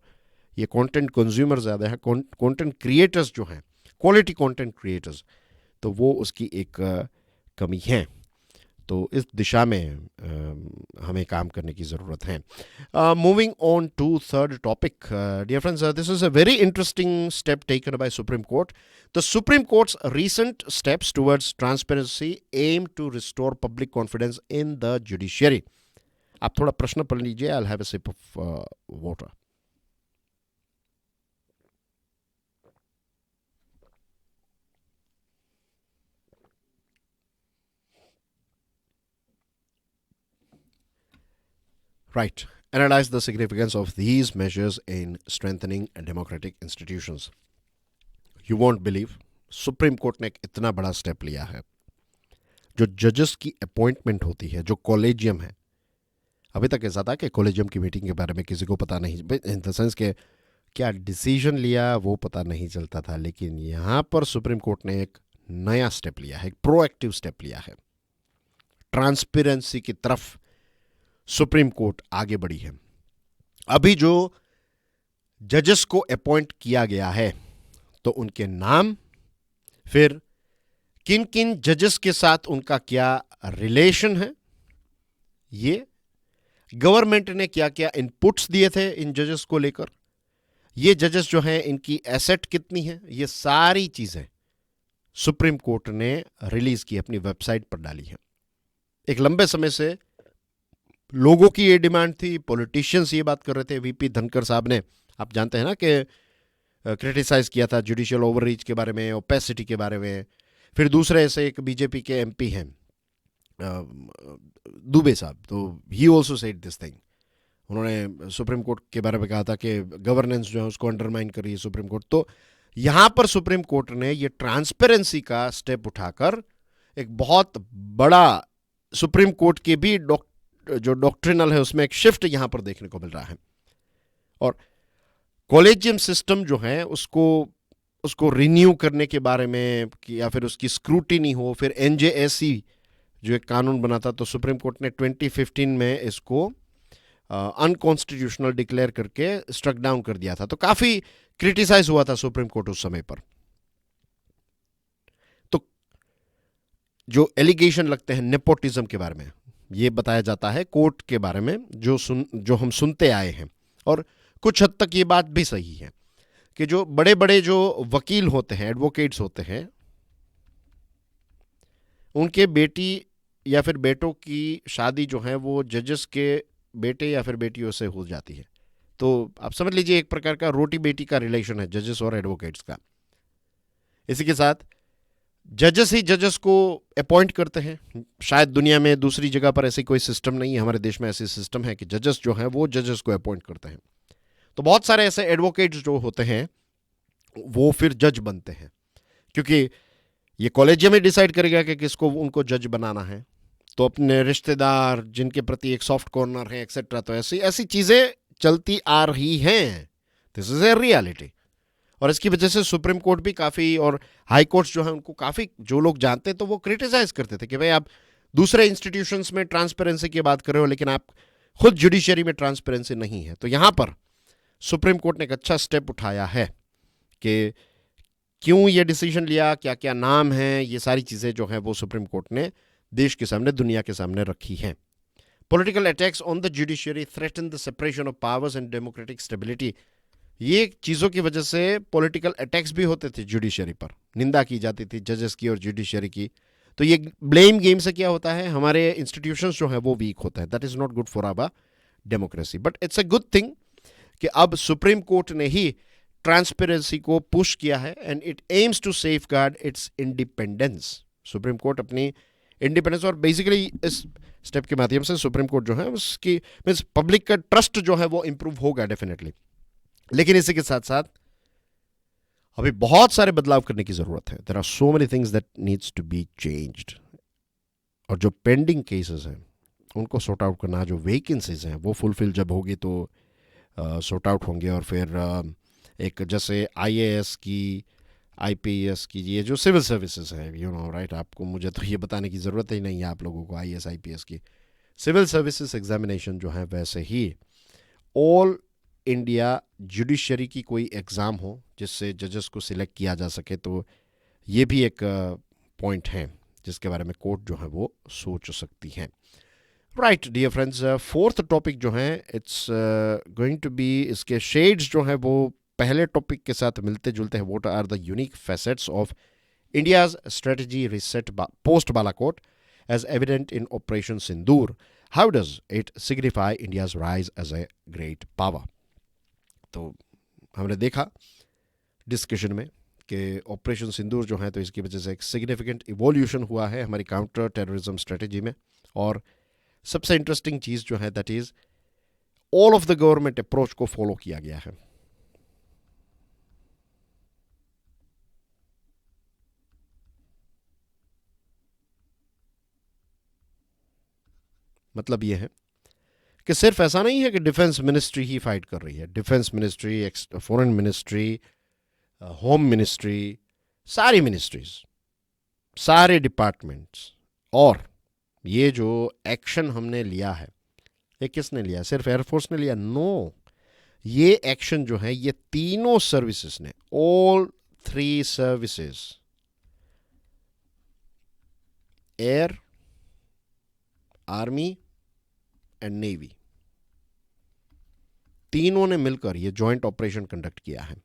ये कंटेंट कंज्यूमर ज़्यादा है। कंटेंट क्रिएटर्स जो हैं, क्वालिटी कंटेंट क्रिएटर्स, तो वो उसकी एक कमी है। तो इस दिशा में हमें काम करने की ज़रूरत है। Moving on to third topic, dear friends, this is a very interesting step taken by Supreme Court. The Supreme Court's recent steps towards transparency aim to restore public confidence in the judiciary. आप थोड़ा प्रश्न पढ़ लीजिए, I will have a sip of water. Right. Analyze the significance of these measures in strengthening democratic institutions. You won't believe, supreme court ने एक इतना बड़ा step लिया है। जो जजेस की अपॉइंटमेंट होती है, जो कॉलेजियम है, अभी तक ऐसा था कि कॉलेजियम की मीटिंग के बारे में किसी को पता नहीं, इन द सेंस के क्या डिसीजन लिया वो पता नहीं चलता था। लेकिन यहाँ पर सुप्रीम कोर्ट ने एक नया स्टेप लिया है, एक प्रोएक्टिव स्टेप लिया है। ट्रांसपेरेंसी की तरफ सुप्रीम कोर्ट आगे बढ़ी है। अभी जो जजेस को अपॉइंट किया गया है, तो उनके नाम, फिर किन किन जजेस के साथ उनका क्या रिलेशन है, ये गवर्नमेंट ने क्या क्या इनपुट्स दिए थे इन जजेस को लेकर, ये जजेस जो हैं इनकी एसेट कितनी है, ये सारी चीजें सुप्रीम कोर्ट ने रिलीज की, अपनी वेबसाइट पर डाली है। एक लंबे समय से लोगों की ये डिमांड थी, पॉलिटिशियंस ये बात कर रहे थे। वीपी धनखड़ साहब ने, आप जानते हैं ना, कि क्रिटिसाइज किया था जुडिशियल ओवररीच के बारे में, ओपेसिटी के बारे में। फिर दूसरे ऐसे एक बीजेपी के एमपी हैं दुबे साहब, तो he also said this thing. उन्होंने सुप्रीम कोर्ट के बारे में कहा था कि गवर्नेंस जो है उसको अंडरमाइन कर रही है सुप्रीम कोर्ट। तो यहाँ पर सुप्रीम कोर्ट ने ये ट्रांसपेरेंसी का स्टेप उठाकर एक बहुत बड़ा, सुप्रीम कोर्ट के भी जो डॉक्ट्रिनल है उसमें एक शिफ्ट यहां पर देखने को मिल रहा है। और कॉलेजियम सिस्टम जो है उसको रिन्यू करने के बारे में, या फिर उसकी स्क्रूटिनी हो, फिर NJSC जो एक कानून बना था, तो सुप्रीम कोर्ट ने 2015 में इसको अनकॉन्स्टिट्यूशनल डिक्लेयर करके स्ट्रक डाउन कर दिया था। तो काफी क्रिटिसाइज हुआ था सुप्रीम कोर्ट उस समय पर। तो जो एलिगेशन लगते हैं नेपोटिज्म के बारे में, ये बताया जाता है कोर्ट के बारे में, जो हम सुनते आए हैं, और कुछ हद तक ये बात भी सही है कि जो बड़े बड़े जो वकील होते हैं, एडवोकेट्स होते हैं, उनके बेटी या फिर बेटों की शादी जो है वो जजेस के बेटे या फिर बेटियों से हो जाती है। तो आप समझ लीजिए एक प्रकार का रोटी बेटी का रिलेशन है जजेस और एडवोकेट्स का। इसी के साथ जजेस ही जजेस को अपॉइंट करते हैं। शायद दुनिया में दूसरी जगह पर ऐसी कोई सिस्टम नहीं है, हमारे देश में ऐसी सिस्टम है कि जजेस जो हैं वो जजेस को अपॉइंट करते हैं। तो बहुत सारे ऐसे एडवोकेट्स जो होते हैं वो फिर जज बनते हैं, क्योंकि ये कॉलेजियम ही डिसाइड करेगा कि किसको उनको जज बनाना है। तो अपने रिश्तेदार जिनके प्रति एक सॉफ्ट कॉर्नर है एक्सेट्रा, तो ऐसी ऐसी चीजें चलती आ रही हैं। This is a reality. और इसकी वजह से सुप्रीम कोर्ट भी काफी, और हाई कोर्ट्स जो है उनको काफी, जो लोग जानते तो वो क्रिटिसाइज करते थे कि भाई आप दूसरे इंस्टीट्यूशंस में ट्रांसपेरेंसी की बात कर रहे हो लेकिन आप खुद जुडिशरी में ट्रांसपेरेंसी नहीं है। तो यहां पर सुप्रीम कोर्ट ने एक अच्छा स्टेप उठाया है कि क्यों ये डिसीजन लिया, क्या क्या नाम है, ये सारी चीजें जो है वो सुप्रीम कोर्ट ने देश के सामने, दुनिया के सामने रखी हैं। Political attacks on the judiciary threaten the separation of powers and democratic stability. ये चीजों की वजह से पॉलिटिकल अटैक्स भी होते थे जुडिशरी पर, निंदा की जाती थी जजेस की और जुडिशरी की। तो ये ब्लेम गेम से क्या होता है, हमारे इंस्टीट्यूशंस जो है वो वीक होता है। That is not good for our democracy. But it's a good thing कि अब सुप्रीम कोर्ट ने ही ट्रांसपेरेंसी को पुश किया है and it aims to safeguard its independence. Supreme Court अपनी इंडिपेंडेंस, और बेसिकली इस स्टेप के माध्यम से सुप्रीम कोर्ट जो है उसकी मीन्स पब्लिक का ट्रस्ट जो है वो इंप्रूव होगा डेफिनेटली। लेकिन इसी के साथ साथ अभी बहुत सारे बदलाव करने की जरूरत है। There are so many things that needs to be changed. और जो पेंडिंग केसेस हैं उनको सॉर्ट आउट करना, जो वेकेंसीज हैं वो फुलफिल जब होगी तो सॉर्ट आउट होंगे। और फिर एक जैसे आईएएस की, आईपीएस की, ये जो सिविल सर्विसेज है, यू नो राइट, आपको मुझे तो ये बताने की ज़रूरत ही नहीं है आप लोगों को, आईएएस आईपीएस की सिविल सर्विसेज एग्जामिनेशन जो है, वैसे ही ऑल इंडिया जुडिशरी की कोई एग्ज़ाम हो जिससे जजेस को सिलेक्ट किया जा सके। तो ये भी एक पॉइंट है जिसके बारे में कोर्ट जो है वो सोच सकती हैं। Right dear friends, fourth topic जो है इट्स गोइंग टू बी, इसके शेड्स जो है वो पहले टॉपिक के साथ मिलते जुलते हैं। What are the unique facets of India's strategy reset post Balakot as evident in Operation Sindoor, how does it signify India's rise as a great power. तो हमने देखा डिस्कशन में कि ऑपरेशन सिंदूर जो है तो इसकी वजह से एक सिग्निफिकेंट इवोल्यूशन हुआ है हमारी काउंटर टेररिज्म स्ट्रेटजी में। और सबसे इंटरेस्टिंग चीज जो है that is all of the government approach को फॉलो किया गया है। मतलब यह है कि सिर्फ ऐसा नहीं है कि डिफेंस मिनिस्ट्री ही फाइट कर रही है। Defence ministry, foreign ministry, home ministry, सारी मिनिस्ट्रीज, सारे डिपार्टमेंट्स, और ये जो एक्शन हमने लिया है ये किसने लिया? सिर्फ एयरफोर्स ने लिया? नो, ये एक्शन जो है ये तीनों सर्विसेज ने, all three services, air, army and navy, तीनों ने मिलकर ये जॉइंट ऑपरेशन कंडक्ट किया है।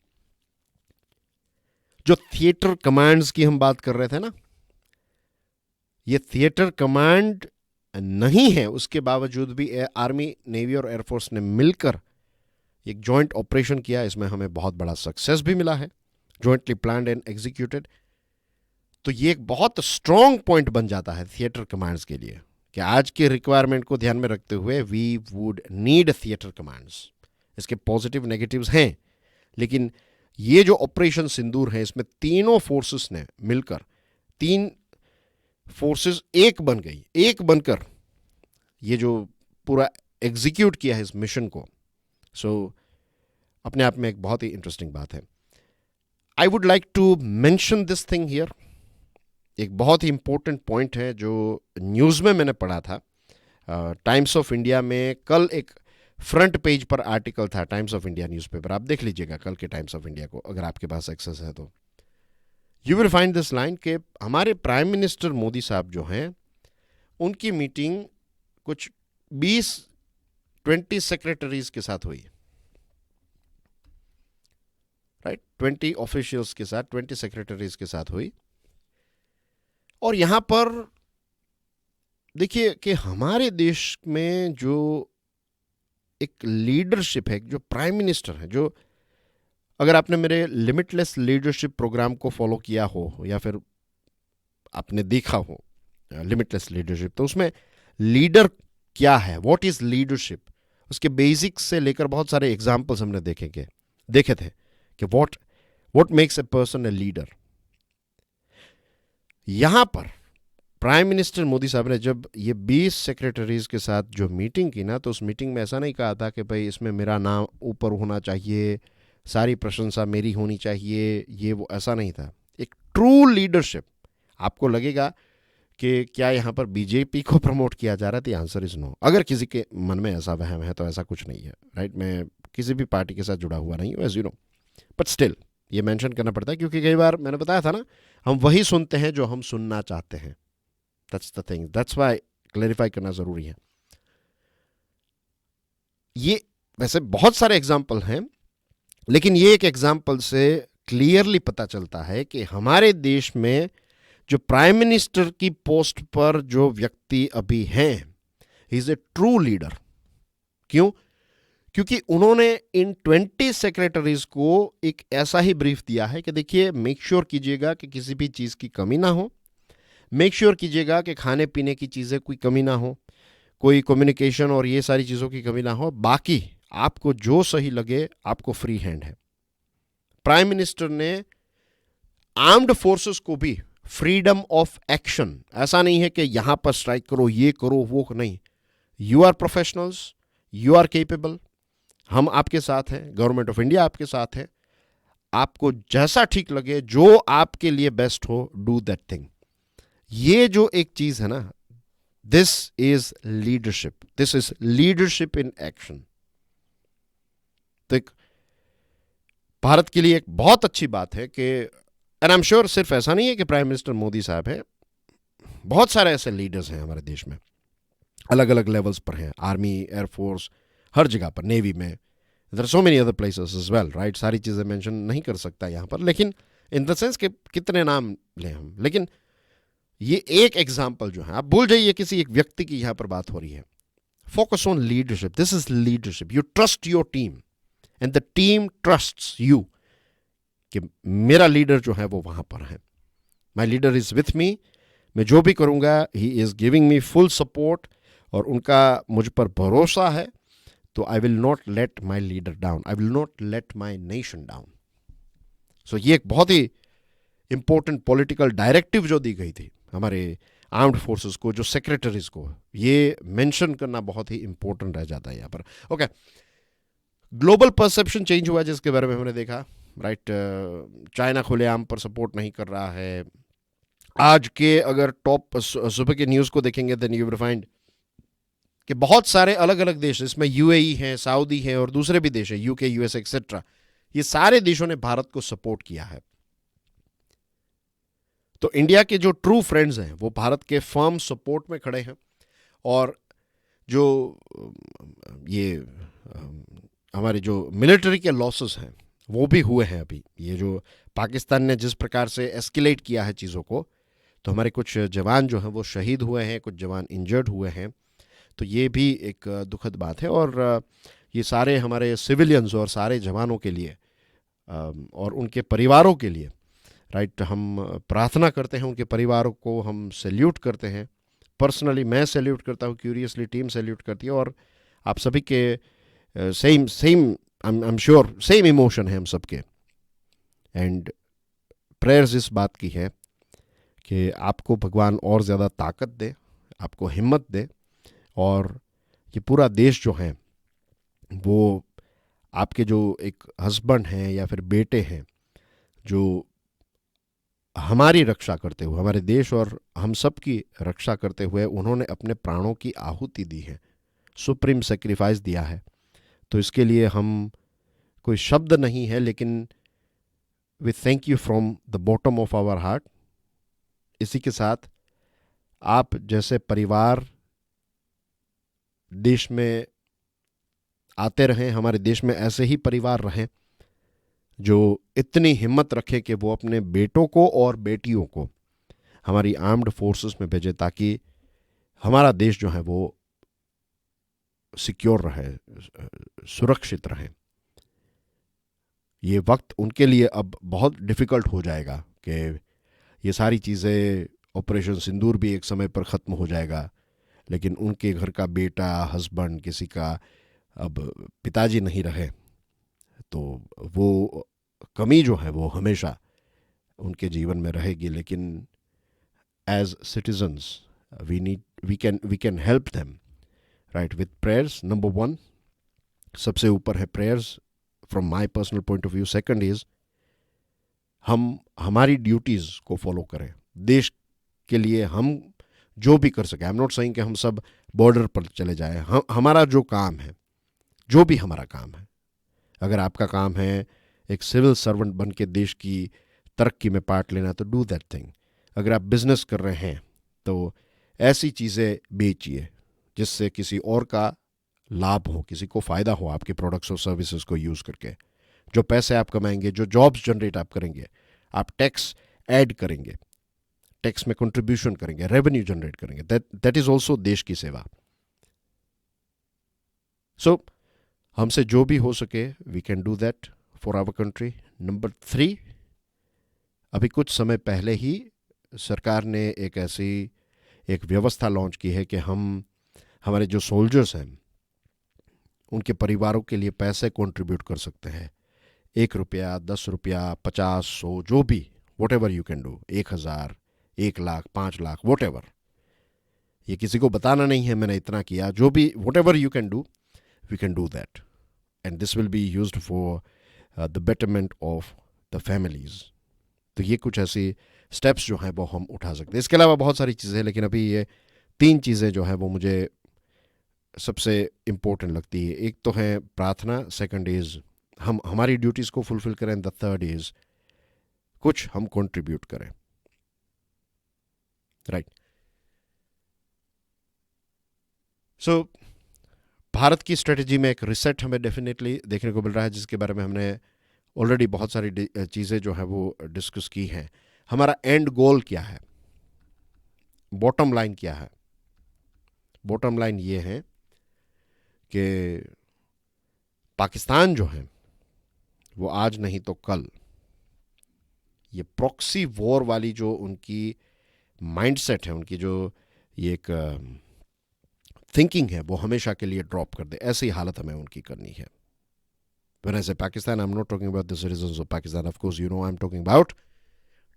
जो थिएटर कमांड्स की हम बात कर रहे थे ना, ये थिएटर कमांड नहीं है, उसके बावजूद भी आर्मी, नेवी और एयरफोर्स ने मिलकर एक जॉइंट ऑपरेशन किया। इसमें हमें बहुत बड़ा सक्सेस भी मिला है, जॉइंटली प्लान्ड एंड एग्जीक्यूटेड। तो ये एक बहुत स्ट्रॉन्ग पॉइंट बन जाता है थिएटर कमांड्स के लिए कि आज के रिक्वायरमेंट को ध्यान में रखते हुए we would need theatre commands. इसके पॉजिटिव नेगेटिव्स हैं, लेकिन ये जो ऑपरेशन सिंदूर है इसमें तीनों फोर्सेस ने मिलकर, तीन फोर्सेस एक बन गई, एक बनकर ये जो पूरा एग्जीक्यूट किया है इस मिशन को। सो अपने आप में एक बहुत ही इंटरेस्टिंग बात है। I would like to mention this thing here. एक बहुत ही इंपॉर्टेंट पॉइंट है जो न्यूज़ में मैंने पढ़ा था। टाइम्स ऑफ इंडिया में कल एक फ्रंट पेज पर आर्टिकल था, टाइम्स ऑफ इंडिया न्यूज़पेपर, आप देख लीजिएगा कल के टाइम्स ऑफ इंडिया को अगर आपके पास एक्सेस है तो। You will find this line कि हमारे प्राइम मिनिस्टर मोदी साहब जो हैं उनकी मीटिंग कुछ 20 सेक्रेटरीज के साथ हुई, राइट, 20 ऑफिशियल्स के साथ, 20 सेक्रेटरीज के साथ हुई। और यहां पर देखिए कि हमारे देश में जो एक लीडरशिप है, जो प्राइम मिनिस्टर है, जो अगर आपने मेरे लिमिटलेस लीडरशिप प्रोग्राम को फॉलो किया हो या फिर आपने देखा हो लिमिटलेस लीडरशिप, तो उसमें लीडर क्या है, व्हाट इज लीडरशिप, उसके बेसिक्स से लेकर बहुत सारे एग्जाम्पल्स हमने देखे थे कि what makes a person a leader. यहां पर प्राइम मिनिस्टर मोदी साहब ने जब ये 20 सेक्रेटरीज के साथ जो मीटिंग की ना, तो उस मीटिंग में ऐसा नहीं कहा था कि भाई इसमें मेरा नाम ऊपर होना चाहिए, सारी प्रशंसा मेरी होनी चाहिए, ये वो, ऐसा नहीं था। एक ट्रू लीडरशिप, आपको लगेगा कि क्या यहाँ पर बीजेपी को प्रमोट किया जा रहा है, तो आंसर इज नो। अगर किसी के मन में ऐसा वहम है तो ऐसा कुछ नहीं है, राइट। मैं किसी भी पार्टी के साथ जुड़ा हुआ नहीं हूँ, as you know, but still ये मेंशन करना पड़ता है क्योंकि कई बार मैंने बताया था ना, हम वही सुनते हैं जो हम सुनना चाहते हैं। That's the thing, that's why clarify करना जरूरी है। ये वैसे बहुत सारे एग्जाम्पल हैं, लेकिन ये एक एग्जाम्पल से क्लियरली पता चलता है कि हमारे देश में जो प्राइम मिनिस्टर की पोस्ट पर जो व्यक्ति अभी हैं, he is a true leader. क्यों? क्योंकि उन्होंने इन 20 सेक्रेटरीज को एक ऐसा ही ब्रीफ दिया है कि देखिए, मेक श्योर कीजिएगा कि किसी भी चीज की कमी ना हो, मेक श्योर कीजिएगा कि खाने पीने की चीजें कोई कमी ना हो, कोई कम्युनिकेशन और ये सारी चीजों की कमी ना हो, बाकी आपको जो सही लगे आपको फ्री हैंड है। प्राइम मिनिस्टर ने आर्म्ड फोर्सेस को भी फ्रीडम ऑफ एक्शन, ऐसा नहीं है कि यहां पर स्ट्राइक करो, ये करो, वो नहीं। You are professionals, you are capable, हम आपके साथ हैं, गवर्नमेंट ऑफ इंडिया आपके साथ है, आपको जैसा ठीक लगे, जो आपके लिए बेस्ट हो, डू दैट थिंग। ये जो एक चीज है ना, this is leadership, this is leadership in action. तो एक भारत के लिए एक बहुत अच्छी बात है कि, एंड आई एम श्योर सिर्फ ऐसा नहीं है कि प्राइम मिनिस्टर मोदी साहब है, बहुत सारे ऐसे लीडर्स हैं हमारे देश में, अलग अलग लेवल्स पर हैं, आर्मी, एयरफोर्स, हर जगह पर, नेवी में, there are so many other places as well, right. सारी चीज़ें मेंशन नहीं कर सकता यहाँ पर, लेकिन इन द सेंस के कितने नाम लें हम, लेकिन ये एक एग्जाम्पल जो है, आप भूल जाइए किसी एक व्यक्ति की यहाँ पर बात हो रही है। Focus on leadership, this is leadership. You trust your team and the team trusts you, कि मेरा लीडर जो है वो वहां पर है, my leader is with me, मैं जो भी करूंगा he is giving me full support, और उनका मुझ पर भरोसा है, तो I will not let my leader down, I will not let my nation down. So ये एक बहुत ही इंपॉर्टेंट पॉलिटिकल डायरेक्टिव जो दी गई थी हमारे आर्म्ड फोर्सेस को, जो सेक्रेटरीज को, ये मेंशन करना बहुत ही इंपॉर्टेंट रह जाता है यहाँ पर। ओके, ग्लोबल परसेप्शन चेंज हुआ जिसके बारे में हमने देखा, राइट। चाइना खुलेआम पर सपोर्ट नहीं कर रहा है। आज के अगर टॉप सुबह के न्यूज़ को देखेंगे, देन यू विल फाइंड कि बहुत सारे अलग अलग देश, इसमें यूएई हैं, सऊदी हैं और दूसरे भी देश हैं, यूके, यूएस एक्सेट्रा, ये सारे देशों ने भारत को सपोर्ट किया है। तो इंडिया के जो ट्रू फ्रेंड्स हैं वो भारत के फर्म सपोर्ट में खड़े हैं, और जो ये हमारे जो मिलिट्री के लॉसेस हैं वो भी हुए हैं अभी। ये जो पाकिस्तान ने जिस प्रकार से एस्केलेट किया है चीज़ों को, तो हमारे कुछ जवान जो हैं वो शहीद हुए हैं, कुछ जवान इंजर्ड हुए हैं, तो ये भी एक दुखद बात है। और ये सारे हमारे सिविलियंस और सारे जवानों के लिए और उनके परिवारों के लिए, राइट, हम प्रार्थना करते हैं, उनके परिवारों को हम सैल्यूट करते हैं। पर्सनली मैं सैल्यूट करता हूँ, क्यूरियसली टीम सैल्यूट करती है, और आप सभी के same I am sure same emotion है हम सबके। एंड प्रेयर्स इस बात की है कि आपको भगवान और ज़्यादा ताकत दे, आपको हिम्मत दे, और ये पूरा देश जो है वो आपके जो एक हस्बैंड हैं या फिर बेटे हैं, जो हमारी रक्षा करते हुए, हमारे देश और हम सब की रक्षा करते हुए उन्होंने अपने प्राणों की आहुति दी है, सुप्रीम सेक्रीफाइस दिया है। तो इसके लिए हम, कोई शब्द नहीं है, लेकिन we thank you from the bottom of our heart. इसी के साथ आप जैसे परिवार देश में आते रहें, हमारे देश में ऐसे ही परिवार रहें जो इतनी हिम्मत रखें कि वो अपने बेटों को और बेटियों को हमारी आर्म्ड फोर्सेस में भेजें, ताकि हमारा देश जो है वो सिक्योर रहे, सुरक्षित रहे। ये वक्त उनके लिए अब बहुत डिफ़िकल्ट हो जाएगा कि ये सारी चीज़ें, ऑपरेशन सिंदूर भी एक समय पर ख़त्म हो जाएगा, लेकिन उनके घर का बेटा, हस्बैंड, किसी का अब पिताजी नहीं रहे, तो वो कमी जो है वो हमेशा उनके जीवन में रहेगी। लेकिन as citizens we can help them, right, with prayers. Number one, सबसे ऊपर है prayers from my personal point of view. Second is हम हमारी ड्यूटीज़ को फॉलो करें, देश के लिए हम जो भी कर सके। आई एम नॉट सेइंग कि हम सब बॉर्डर पर चले जाएं। हमारा जो काम है, जो भी हमारा काम है, अगर आपका काम है एक सिविल सर्वेंट बन के देश की तरक्की में पार्ट लेना, तो डू दैट थिंग। अगर आप बिजनेस कर रहे हैं तो ऐसी चीज़ें बेचिए जिससे किसी और का लाभ हो, किसी को फ़ायदा हो आपके प्रोडक्ट्स और सर्विसेज को यूज़ करके। जो पैसे आप कमाएंगे, जो जॉब्स जनरेट आप करेंगे, आप टैक्स ऐड करेंगे, टैक्स में कंट्रीब्यूशन करेंगे, रेवेन्यू जनरेट करेंगे, दैट इज़ ऑल्सो देश की सेवा। सो हमसे जो भी हो सके we can do that for our country. Number three, अभी कुछ समय पहले ही सरकार ने एक व्यवस्था लॉन्च की है कि हम हमारे जो सोल्जर्स हैं उनके परिवारों के लिए पैसे कंट्रीब्यूट कर सकते हैं। 1 रुपया, 10 रुपया, 50, 100, जो भी, whatever you can do, 1,000, 1 lakh, 5 lakh, what ever. ये किसी को बताना नहीं है मैंने इतना किया, जो भी, whatever you can do, we can do that, and this will be used for the betterment of the families. तो ये कुछ ऐसी स्टेप्स जो हैं वो हम उठा सकते हैं। इसके अलावा बहुत सारी चीज़ें हैं, लेकिन अभी ये 3 चीज़ें जो हैं वो मुझे सबसे इम्पोर्टेंट लगती है। एक तो है प्रार्थना, सेकंड इज़ हम हमारी ड्यूटीज़ को फुलफिल करें, द थर्ड इज़ कुछ हम कंट्रीब्यूट करें, राइट। सो भारत की स्ट्रेटजी में एक रिसेट हमें डेफिनेटली देखने को मिल रहा है, जिसके बारे में हमने ऑलरेडी बहुत सारी चीज़ें जो है वो डिस्कस की हैं। हमारा एंड गोल क्या है, बॉटम लाइन क्या है? बॉटम लाइन ये है कि पाकिस्तान जो है वो आज नहीं तो कल ये प्रॉक्सी वॉर वाली जो उनकी माइंडसेट है, उनकी जो ये एक थिंकिंग है, वो हमेशा के लिए ड्रॉप कर दे। ऐसी हालत हमें उनकी करनी है। When I say Pakistan, I'm not talking about the citizens of Pakistan. Of course, you know I'm talking about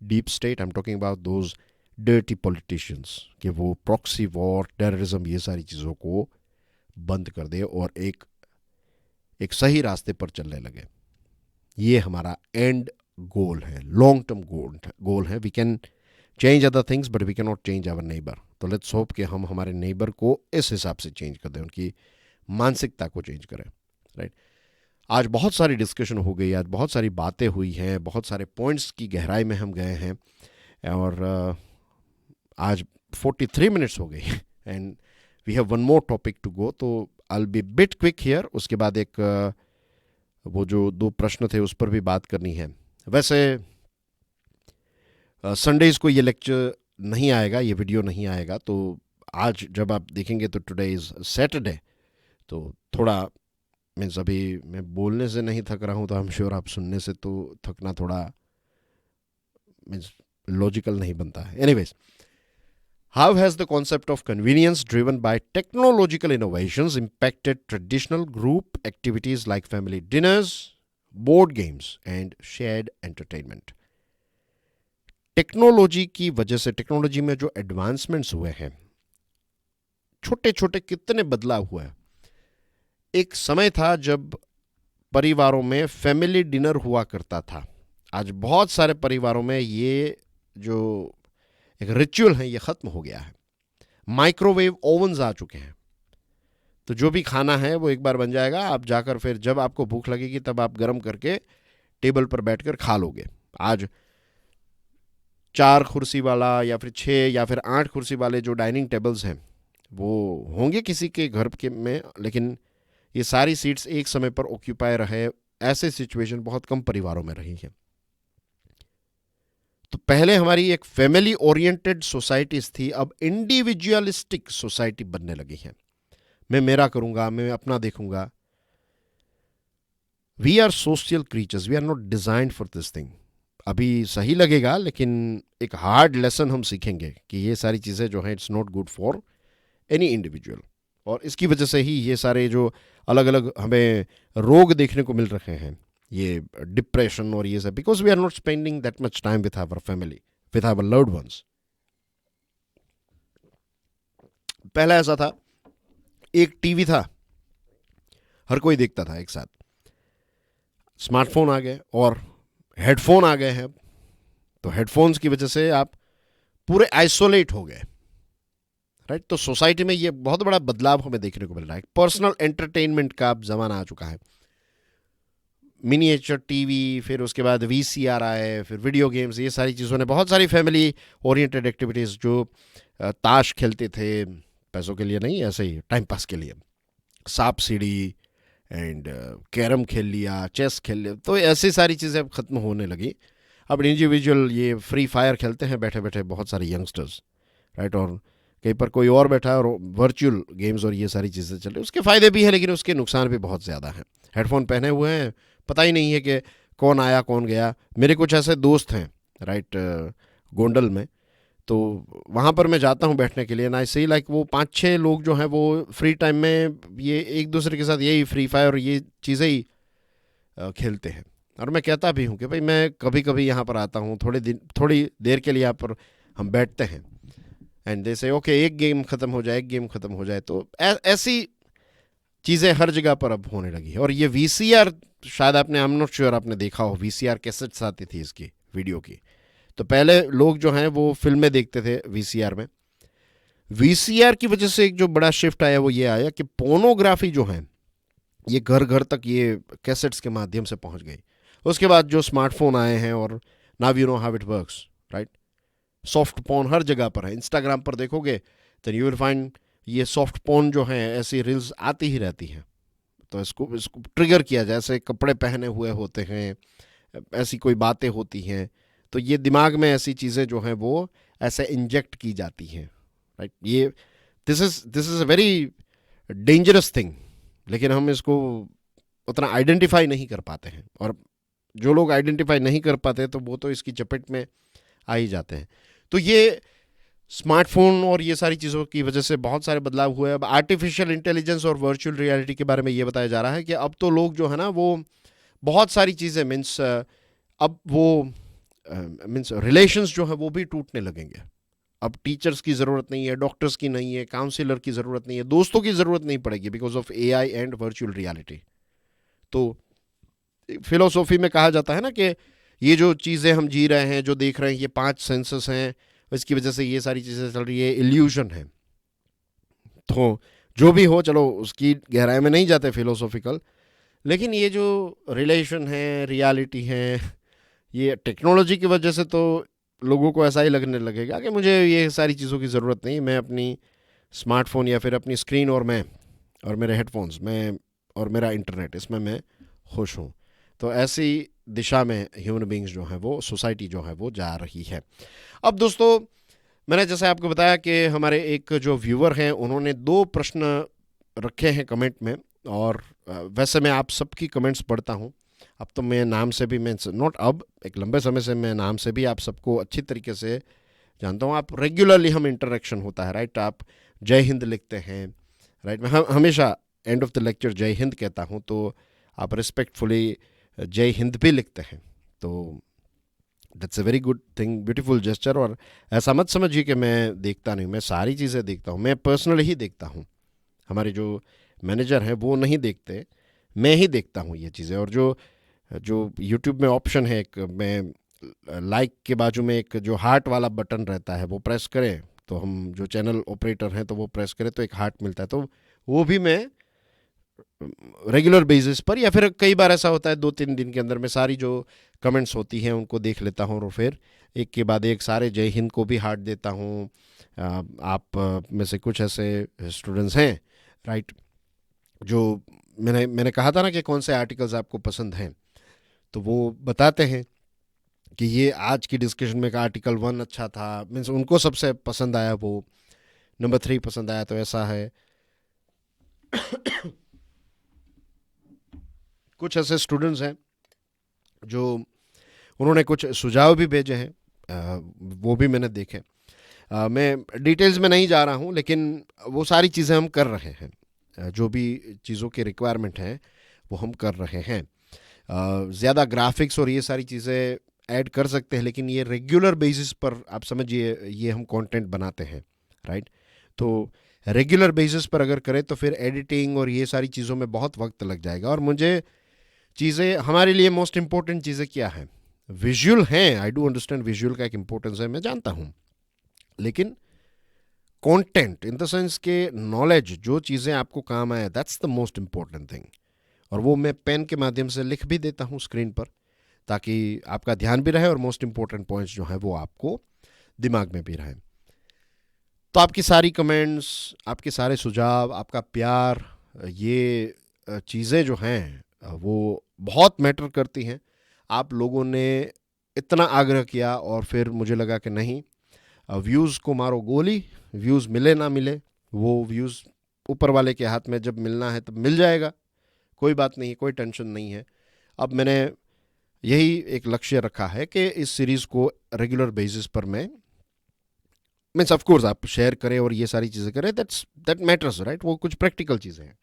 deep state. I'm talking about those dirty politicians कि वो प्रॉक्सी वॉर, टेररिज्म, ये सारी चीज़ों को बंद कर दे और एक सही रास्ते पर चलने लगे। ये हमारा एंड गोल है, लॉन्ग टर्म गोल है। We can change other things but we can not change our neighbour. तो लेट्स होप कि हम हमारे नेबर को इस हिसाब से चेंज कर दें, उनकी मानसिकता को चेंज करें, राइट। आज बहुत सारी डिस्कशन हो गई, आज बहुत सारी बातें हुई हैं, बहुत सारे पॉइंट्स की गहराई में हम गए हैं, और आज 43 मिनट्स हो गई and we have one more topic to go. तो I will be bit quick here. उसके बाद एक वो जो 2 प्रश्न थे उस पर भी बात करनी है। वैसे संडेज़ को ये लेक्चर नहीं आएगा, ये वीडियो नहीं आएगा, तो आज जब आप देखेंगे तो टुडे इज़ सैटरडे, तो थोड़ा मीन्स अभी मैं बोलने से नहीं थक रहा हूँ, तो आई एम श्योर आप सुनने से तो थकना थोड़ा मीन्स लॉजिकल नहीं बनता है। Anyways, how has the concept of convenience driven by technological innovations impacted traditional group activities like family dinners, board games and shared entertainment? Technology की वजह से, टेक्नोलॉजी में जो एडवांसमेंट्स हुए हैं, छोटे छोटे कितने बदलाव हुआ है। एक समय था जब परिवारों में फैमिली डिनर हुआ करता था। आज बहुत सारे परिवारों में ये जो एक रिचुअल है ये ख़त्म हो गया है। माइक्रोवेव ओवन्स आ चुके हैं, तो जो भी खाना है वो एक बार बन जाएगा, आप जाकर फिर जब आपको भूख लगेगी तब आप गर्म करके टेबल पर बैठकर खा लोगे। आज 4 कुर्सी वाला या फिर 6 या फिर 8 कुर्सी वाले जो डाइनिंग टेबल्स हैं वो होंगे किसी के घर के में, लेकिन ये सारी सीट्स एक समय पर ऑक्यूपाई रहे, ऐसे सिचुएशन बहुत कम परिवारों में रही हैं। तो पहले हमारी एक फैमिली ओरिएंटेड सोसाइटीज थी, अब इंडिविजुअलिस्टिक सोसाइटी बनने लगी है। मैं मेरा करूंगा, मैं अपना देखूंगा। We are social creatures, we are not designed for this thing. अभी सही लगेगा, लेकिन एक हार्ड लेसन हम सीखेंगे कि ये सारी चीज़ें जो हैं it's not good for any individual. और इसकी वजह से ही ये सारे जो अलग अलग हमें रोग देखने को मिल रहे हैं, ये डिप्रेशन और ये सब, because we are not spending that much time with our family, with our loved ones. पहला ऐसा था, एक टीवी था, हर कोई देखता था एक साथ। स्मार्टफोन आ गए और हेडफोन आ गए हैं। तो हेडफोन्स की वजह से आप पूरे आइसोलेट हो गए, राइट। तो सोसाइटी में ये बहुत बड़ा बदलाव हमें देखने को मिल रहा है। पर्सनल एंटरटेनमेंट का अब जमाना आ चुका है। मिनिएचर टीवी, फिर उसके बाद वीसीआर आए, फिर वीडियो गेम्स, ये सारी चीज़ों ने बहुत सारी फैमिली ओरिएंटेड एक्टिविटीज़, जो ताश खेलते थे पैसों के लिए नहीं, ऐसे ही टाइम पास के लिए, सांप सीढ़ी एंड कैरम खेल लिया, चेस खेल लिया, तो ऐसी सारी चीज़ें अब ख़त्म होने लगी। अब इंडिविजुअल ये फ्री फायर खेलते हैं बैठे बैठे बहुत सारे यंगस्टर्स, राइट। और कहीं पर कोई और बैठा है और वर्चुअल गेम्स और ये सारी चीज़ें चल रही। उसके फ़ायदे भी हैं, लेकिन उसके नुकसान भी बहुत ज़्यादा हैं। हेडफोन पहने हुए हैं, पता ही नहीं है कि कौन आया कौन गया। मेरे कुछ ऐसे दोस्त हैं, राइट, गोंडल में, तो वहाँ पर मैं जाता हूँ बैठने के लिए ना, ऐसे ही लाइक वो 5-6 लोग जो हैं वो फ्री टाइम में ये एक दूसरे के साथ यही फ्री फायर और ये चीज़ें ही खेलते हैं। और मैं कहता भी हूँ कि भाई मैं कभी कभी यहाँ पर आता हूँ, थोड़ी देर के लिए यहाँ पर हम बैठते हैं, एंड दे से ओके एक गेम ख़त्म हो जाए, एक गेम ख़त्म हो जाए। तो ऐसी चीज़ें हर जगह पर अब होने लगी है। और ये वीसीआर, शायद आपने, आई एम नॉट श्योर आपने देखा हो, वीसीआर कैसेट्स आती थी इसकी वीडियो की। तो पहले लोग जो हैं वो फिल्में देखते थे वीसीआर में। वीसीआर की वजह से एक जो बड़ा शिफ्ट आया वो ये आया कि पोर्नोग्राफी जो है ये घर घर तक ये कैसेट्स के माध्यम से पहुंच गई। उसके बाद जो स्मार्टफोन आए हैं, और now you know how it works, right. Soft porn हर जगह पर है। इंस्टाग्राम पर देखोगे तो यू विल फाइंड ये सॉफ्ट पोर्न जो है, ऐसी रील्स आती ही रहती हैं। तो इसको ट्रिगर किया जाए, ऐसे कपड़े पहने हुए होते हैं, ऐसी कोई बातें होती हैं, तो ये दिमाग में ऐसी चीज़ें जो हैं वो ऐसे इंजेक्ट की जाती हैं, राइट। ये this is a very dangerous thing, लेकिन हम इसको उतना आइडेंटिफाई नहीं कर पाते हैं। और जो लोग आइडेंटिफाई नहीं कर पाते तो वो तो इसकी चपेट में आ ही जाते हैं। तो ये स्मार्टफोन और ये सारी चीज़ों की वजह से बहुत सारे बदलाव हुए। अब आर्टिफिशियल इंटेलिजेंस और वर्चुअल रियलिटी के बारे में ये बताया जा रहा है कि अब तो लोग जो है ना वो बहुत सारी चीज़ें मीन्स अब वो मीन्स रिलेशंस जो है वो भी टूटने लगेंगे। अब टीचर्स की ज़रूरत नहीं है, डॉक्टर्स की नहीं है, काउंसलर की ज़रूरत नहीं है, दोस्तों की ज़रूरत नहीं पड़ेगी because of AI and virtual reality. तो फिलोसॉफी में कहा जाता है ना कि ये जो चीज़ें हम जी रहे हैं, जो देख रहे हैं, ये 5 सेंसेस हैं, इसकी वजह से ये सारी चीज़ें चल रही है, इल्यूशन है। तो जो भी हो, चलो उसकी गहराई में नहीं जाते फिलोसॉफिकल, लेकिन ये जो रिलेशन है, रियलिटी है, ये टेक्नोलॉजी की वजह से तो लोगों को ऐसा ही लगने लगेगा कि मुझे ये सारी चीज़ों की ज़रूरत नहीं, मैं अपनी स्मार्टफोन या फिर अपनी स्क्रीन और मैं और मेरे हेडफोन्स में और मेरा इंटरनेट, इसमें मैं खुश हूँ। तो ऐसी दिशा में ह्यूमन बींग्स जो हैं वो, सोसाइटी जो है वो जा रही है। अब दोस्तों, मैंने जैसे आपको बताया कि हमारे एक जो व्यूअर हैं उन्होंने 2 प्रश्न रखे हैं कमेंट में, और वैसे मैं आप सबकी कमेंट्स पढ़ता हूँ। अब तो मैं नाम से भी, मैं नॉट अब, एक लंबे समय से मैं नाम से भी आप सबको अच्छी तरीके से जानता हूँ। आप रेगुलरली, हम इंटरेक्शन होता है, राइट। आप जय हिंद लिखते हैं, राइट। मैं हमेशा एंड ऑफ द लेक्चर जय हिंद कहता हूँ, तो आप रिस्पेक्टफुली जय हिंद भी लिखते हैं। तो that's a very good thing, beautiful gesture. और ऐसा मत समझिए कि मैं देखता नहीं, मैं सारी चीज़ें देखता हूँ, मैं पर्सनली ही देखता हूँ। हमारे जो मैनेजर हैं वो नहीं देखते, मैं ही देखता हूँ ये चीज़ें। और जो यूट्यूब में ऑप्शन है एक, मैं लाइक के बाजू में एक जो हार्ट वाला बटन रहता है वो प्रेस करें, तो हम जो चैनल ऑपरेटर हैं तो वो प्रेस करें तो एक हार्ट मिलता है। तो वो भी मैं रेगुलर बेसिस पर, या फिर कई बार ऐसा होता है 2-3 दिन के अंदर में सारी जो कमेंट्स होती हैं उनको देख लेता हूँ, और फिर एक के बाद एक सारे जय हिंद को भी हार्ट देता हूँ। आप में से कुछ ऐसे स्टूडेंट्स हैं, राइट, जो मैंने कहा था ना कि कौन से आर्टिकल्स आपको पसंद हैं, तो वो बताते हैं कि ये आज की डिस्कशन में का आर्टिकल 1 अच्छा था, मीन्स उनको सबसे पसंद आया, वो नंबर 3 पसंद आया, तो ऐसा है। कुछ ऐसे स्टूडेंट्स हैं जो उन्होंने कुछ सुझाव भी भेजे हैं, वो भी मैंने देखे। मैं डिटेल्स में नहीं जा रहा हूँ, लेकिन वो सारी चीज़ें हम कर रहे हैं। जो भी चीज़ों की रिक्वायरमेंट है वो हम कर रहे हैं। ज़्यादा ग्राफिक्स और ये सारी चीज़ें ऐड कर सकते हैं, लेकिन ये रेगुलर बेसिस पर आप समझिए ये हम कंटेंट बनाते हैं, राइट। तो रेगुलर बेसिस पर अगर करें तो फिर एडिटिंग और ये सारी चीज़ों में बहुत वक्त लग जाएगा। और मुझे चीज़ें, हमारे लिए मोस्ट इंपॉर्टेंट चीज़ें क्या हैं? विजुअल हैं, आई डू अंडरस्टैंड विजुअल का एक इंपॉर्टेंस है, मैं जानता हूँ, लेकिन कंटेंट इन द सेंस के नॉलेज, जो चीज़ें आपको काम आए, that's the most important thing. और वो मैं पेन के माध्यम से लिख भी देता हूँ स्क्रीन पर, ताकि आपका ध्यान भी रहे और मोस्ट इंपॉर्टेंट पॉइंट्स जो हैं वो आपको दिमाग में भी रहे। तो आपकी सारी कमेंट्स, आपके सारे सुझाव, आपका प्यार, ये चीज़ें जो हैं वो बहुत मैटर करती हैं। आप लोगों ने इतना आग्रह किया और फिर मुझे लगा कि नहीं, व्यूज़ को मारो गोली, व्यूज़ मिले ना मिले, वो व्यूज़ ऊपर वाले के हाथ में, जब मिलना है तब मिल जाएगा, कोई बात नहीं, कोई टेंशन नहीं है। अब मैंने यही एक लक्ष्य रखा है कि इस सीरीज़ को रेगुलर बेसिस पर मैं मीन्स ऑफ कोर्स आप शेयर करें और ये सारी चीज़ें करें, दैट मैटर्स, राइट। वो कुछ प्रैक्टिकल चीज़ें हैं।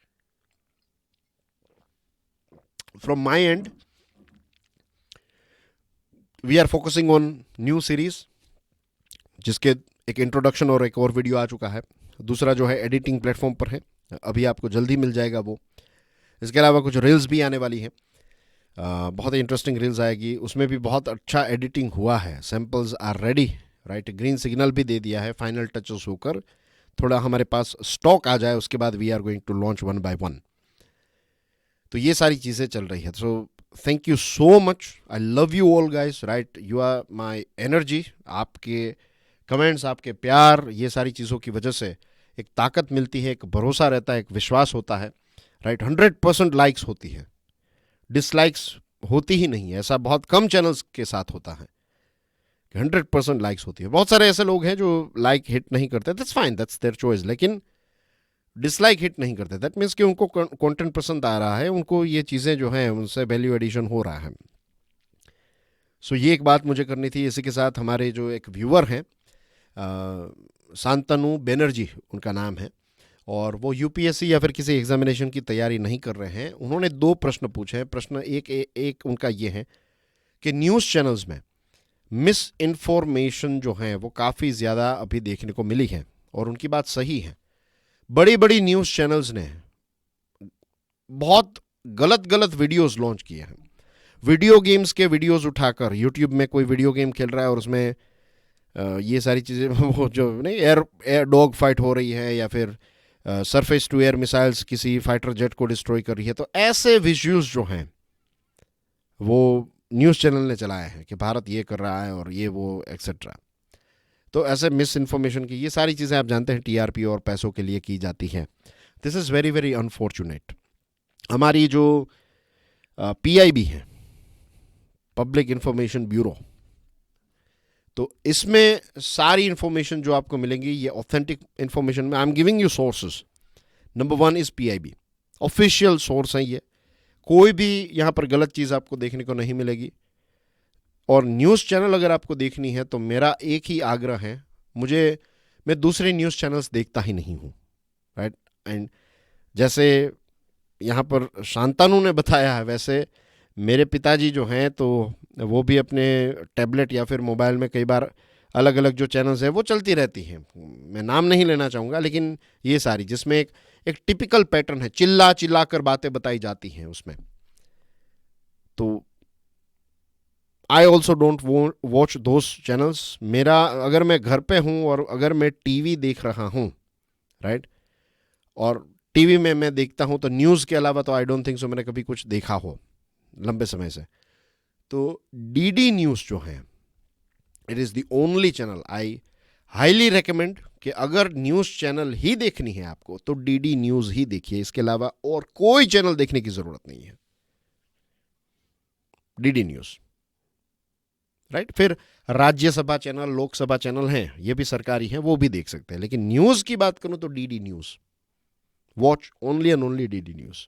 From my and we are focusing on new series, जिसके एक इंट्रोडक्शन और एक और वीडियो आ चुका है। दूसरा जो है एडिटिंग प्लेटफॉर्म पर है, अभी आपको जल्दी मिल जाएगा वो। इसके अलावा कुछ रील्स भी आने वाली हैं, बहुत ही इंटरेस्टिंग रील्स आएगी, उसमें भी बहुत अच्छा एडिटिंग हुआ है। Samples are ready, right. Green signal भी दे दिया है, फाइनल टचेस होकर थोड़ा हमारे पास स्टॉक आ जाए, उसके बाद we are going to launch 1 by 1। तो ये सारी चीज़ें चल रही है। So thank you so much, I love you all guys, right. You are my energy. आपके कमेंट्स, आपके प्यार, ये सारी चीज़ों की वजह से एक ताकत मिलती है, एक भरोसा रहता है, एक विश्वास होता है, राइट। 100% लाइक्स होती है, डिसलाइक्स होती ही नहीं है। ऐसा बहुत कम चैनल्स के साथ होता है कि 100% लाइक्स होती है। बहुत सारे ऐसे लोग हैं जो लाइक हिट नहीं करते, that's fine, that's their choice, लेकिन डिसलाइक हिट नहीं करते, दैट मीन्स कि उनको कंटेंट पसंद आ रहा है, उनको ये चीज़ें जो हैं उनसे वैल्यू एडिशन हो रहा है। सो ये एक बात मुझे करनी थी। इसी के साथ हमारे जो एक व्यूअर हैं, शांतनु बनर्जी उनका नाम है, और वो यूपीएससी या फिर किसी एग्जामिनेशन की तैयारी नहीं कर रहे हैं। उन्होंने 2 प्रश्न पूछे हैं। प्रश्न एक उनका ये है कि न्यूज़ चैनल्स में मिस इन्फॉर्मेशन जो है वो काफ़ी ज़्यादा अभी देखने को मिली है, और उनकी बात सही है। बड़ी बड़ी न्यूज़ चैनल्स ने बहुत गलत गलत वीडियोस लॉन्च किए हैं। वीडियो गेम्स के वीडियोस उठाकर, यूट्यूब में कोई वीडियो गेम खेल रहा है और उसमें ये सारी चीज़ें वो जो नहीं, एयर डॉग फाइट हो रही है, या फिर सरफेस टू एयर मिसाइल्स किसी फाइटर जेट को डिस्ट्रॉय कर रही है, तो ऐसे विजुअल्स जो हैं वो न्यूज़ चैनल ने चलाए हैं कि भारत ये कर रहा है और ये वो एक्सेट्रा। तो ऐसे मिस इन्फॉर्मेशन की ये सारी चीज़ें आप जानते हैं टीआरपी और पैसों के लिए की जाती हैं। This is very very unfortunate. हमारी जो पीआईबी है, पब्लिक इंफॉर्मेशन ब्यूरो, तो इसमें सारी इंफॉर्मेशन जो आपको मिलेंगी ये ऑथेंटिक इंफॉर्मेशन में। I am giving you sources. Number 1 is PIB, official source है ये। कोई भी यहाँ पर गलत चीज़ आपको देखने को नहीं मिलेगी। और न्यूज़ चैनल अगर आपको देखनी है तो मेरा एक ही आग्रह है, मैं दूसरे न्यूज़ चैनल्स देखता ही नहीं हूँ, राइट। एंड जैसे यहाँ पर शांतानु ने बताया है, वैसे मेरे पिताजी जो हैं तो वो भी अपने टैबलेट या फिर मोबाइल में कई बार अलग अलग जो चैनल्स हैं वो चलती रहती हैं। मैं नाम नहीं लेना चाहूँगा, लेकिन ये सारी जिसमें एक टिपिकल पैटर्न है, चिल्ला चिल्ला कर बातें बताई जाती हैं उसमें। तो I also don't watch those channels. मेरा, अगर मैं घर पे हूँ और अगर मैं टीवी देख रहा हूँ, राइट, और टीवी में मैं देखता हूँ तो न्यूज़ के अलावा तो आई डोंट थिंक सो मैंने कभी कुछ देखा हो लंबे समय से। तो डीडी न्यूज़ जो है, it is the only channel I highly recommend कि अगर न्यूज़ चैनल ही देखनी है आपको तो डीडी न्यूज़ ही देखिए। इसके अलावा और कोई चैनल देखने की ज़रूरत नहीं है। DD news, right. फिर राज्यसभा चैनल, लोकसभा चैनल हैं, ये भी सरकारी हैं, वो भी देख सकते हैं। लेकिन न्यूज की बात करूं तो DD news, watch only and only DD news.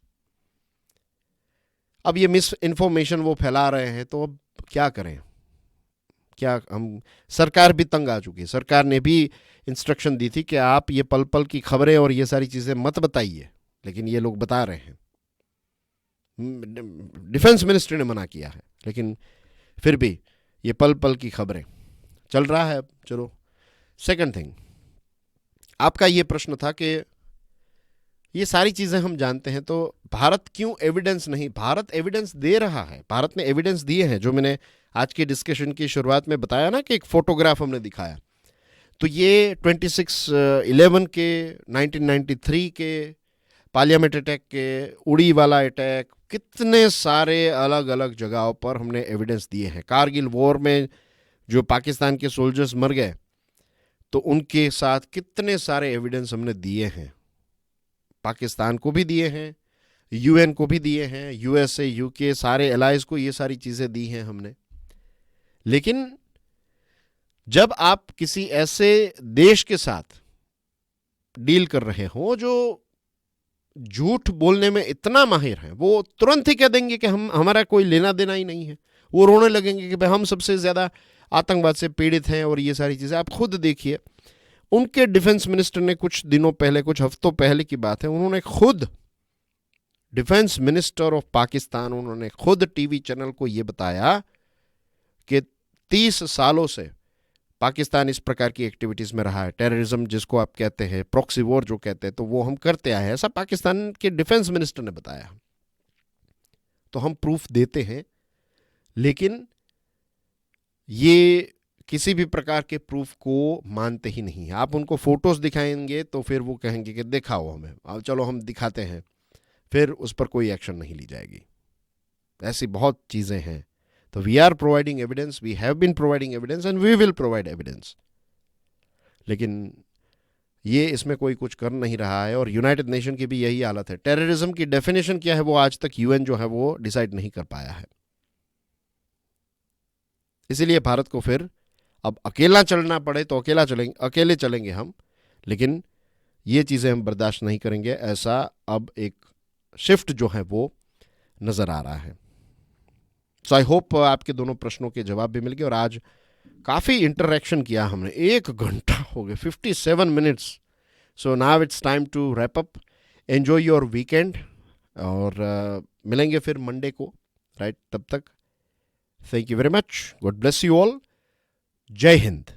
अब ये मिस इन्फॉर्मेशन वो फैला रहे हैं, तो अब क्या करें? क्या हम, सरकार भी तंग आ चुकी है। सरकार ने भी इंस्ट्रक्शन दी थी कि आप ये पल पल की खबरें और ये सारी चीजें मत बताइए, लेकिन ये लोग बता रहे हैं। डिफेंस मिनिस्ट्री ने मना किया है, लेकिन फिर भी ये पल पल की खबरें चल रहा है। अब चलो, सेकंड थिंग, आपका ये प्रश्न था कि ये सारी चीजें हम जानते हैं, तो भारत क्यों एविडेंस नहीं? भारत एविडेंस दे रहा है। भारत ने एविडेंस दिए हैं, जो मैंने आज के डिस्कशन की शुरुआत में बताया ना कि एक फोटोग्राफ हमने दिखाया। तो ये 26/11 के, 1993 के पार्लियामेंट अटैक के, उड़ी वाला अटैक, कितने सारे अलग अलग जगहों पर हमने एविडेंस दिए हैं। कारगिल वॉर में जो पाकिस्तान के सोल्जर्स मर गए, तो उनके साथ कितने सारे एविडेंस हमने दिए हैं। पाकिस्तान को भी दिए हैं, यूएन को भी दिए हैं, यूएसए, यूके, सारे एलाइज को ये सारी चीजें दी हैं हमने। लेकिन जब आप किसी ऐसे देश के साथ डील कर रहे हो जो झूठ बोलने में इतना माहिर है, वो तुरंत ही कह देंगे कि हम, हमारा कोई लेना देना ही नहीं है। वो रोने लगेंगे कि भाई हम सबसे ज्यादा आतंकवाद से पीड़ित हैं और ये सारी चीजें। आप खुद देखिए, उनके डिफेंस मिनिस्टर ने कुछ दिनों पहले, कुछ हफ्तों पहले की बात है, उन्होंने खुद, डिफेंस मिनिस्टर ऑफ पाकिस्तान, उन्होंने खुद टीवी चैनल को यह बताया कि 30 सालों से पाकिस्तान इस प्रकार की एक्टिविटीज में रहा है। टेररिज्म जिसको आप कहते हैं, प्रॉक्सी वॉर जो कहते हैं, तो वो हम करते आए हैं, ऐसा पाकिस्तान के डिफेंस मिनिस्टर ने बताया। तो हम प्रूफ देते हैं, लेकिन ये किसी भी प्रकार के प्रूफ को मानते ही नहीं है। आप उनको फोटोज दिखाएंगे तो फिर वो कहेंगे कि दिखाओ हमें, अब चलो हम दिखाते हैं, फिर उस पर कोई एक्शन नहीं ली जाएगी। ऐसी बहुत चीजें हैं। तो we are providing evidence, we have been providing evidence and we will provide evidence. लेकिन ये इसमें कोई कुछ कर नहीं रहा है, और यूनाइटेड नेशन की भी यही हालत है। टेररिज्म की डेफिनेशन क्या है, वो आज तक यूएन जो है वो डिसाइड नहीं कर पाया है। इसीलिए भारत को फिर अब अकेला चलना पड़े तो अकेले चलेंगे हम, लेकिन ये चीजें हम बर्दाश्त नहीं करेंगे। ऐसा अब एक शिफ्ट जो है वो नजर आ रहा है। सो आई होप आपके दोनों प्रश्नों के जवाब भी मिल गए, और आज काफी इंटरेक्शन किया हमने। 1 घंटा हो गया, 57 minutes. So now it's time to wrap up. Enjoy your weekend, और मिलेंगे फिर मंडे को, राइट? तब तक thank you very much, God bless you all, जय हिंद।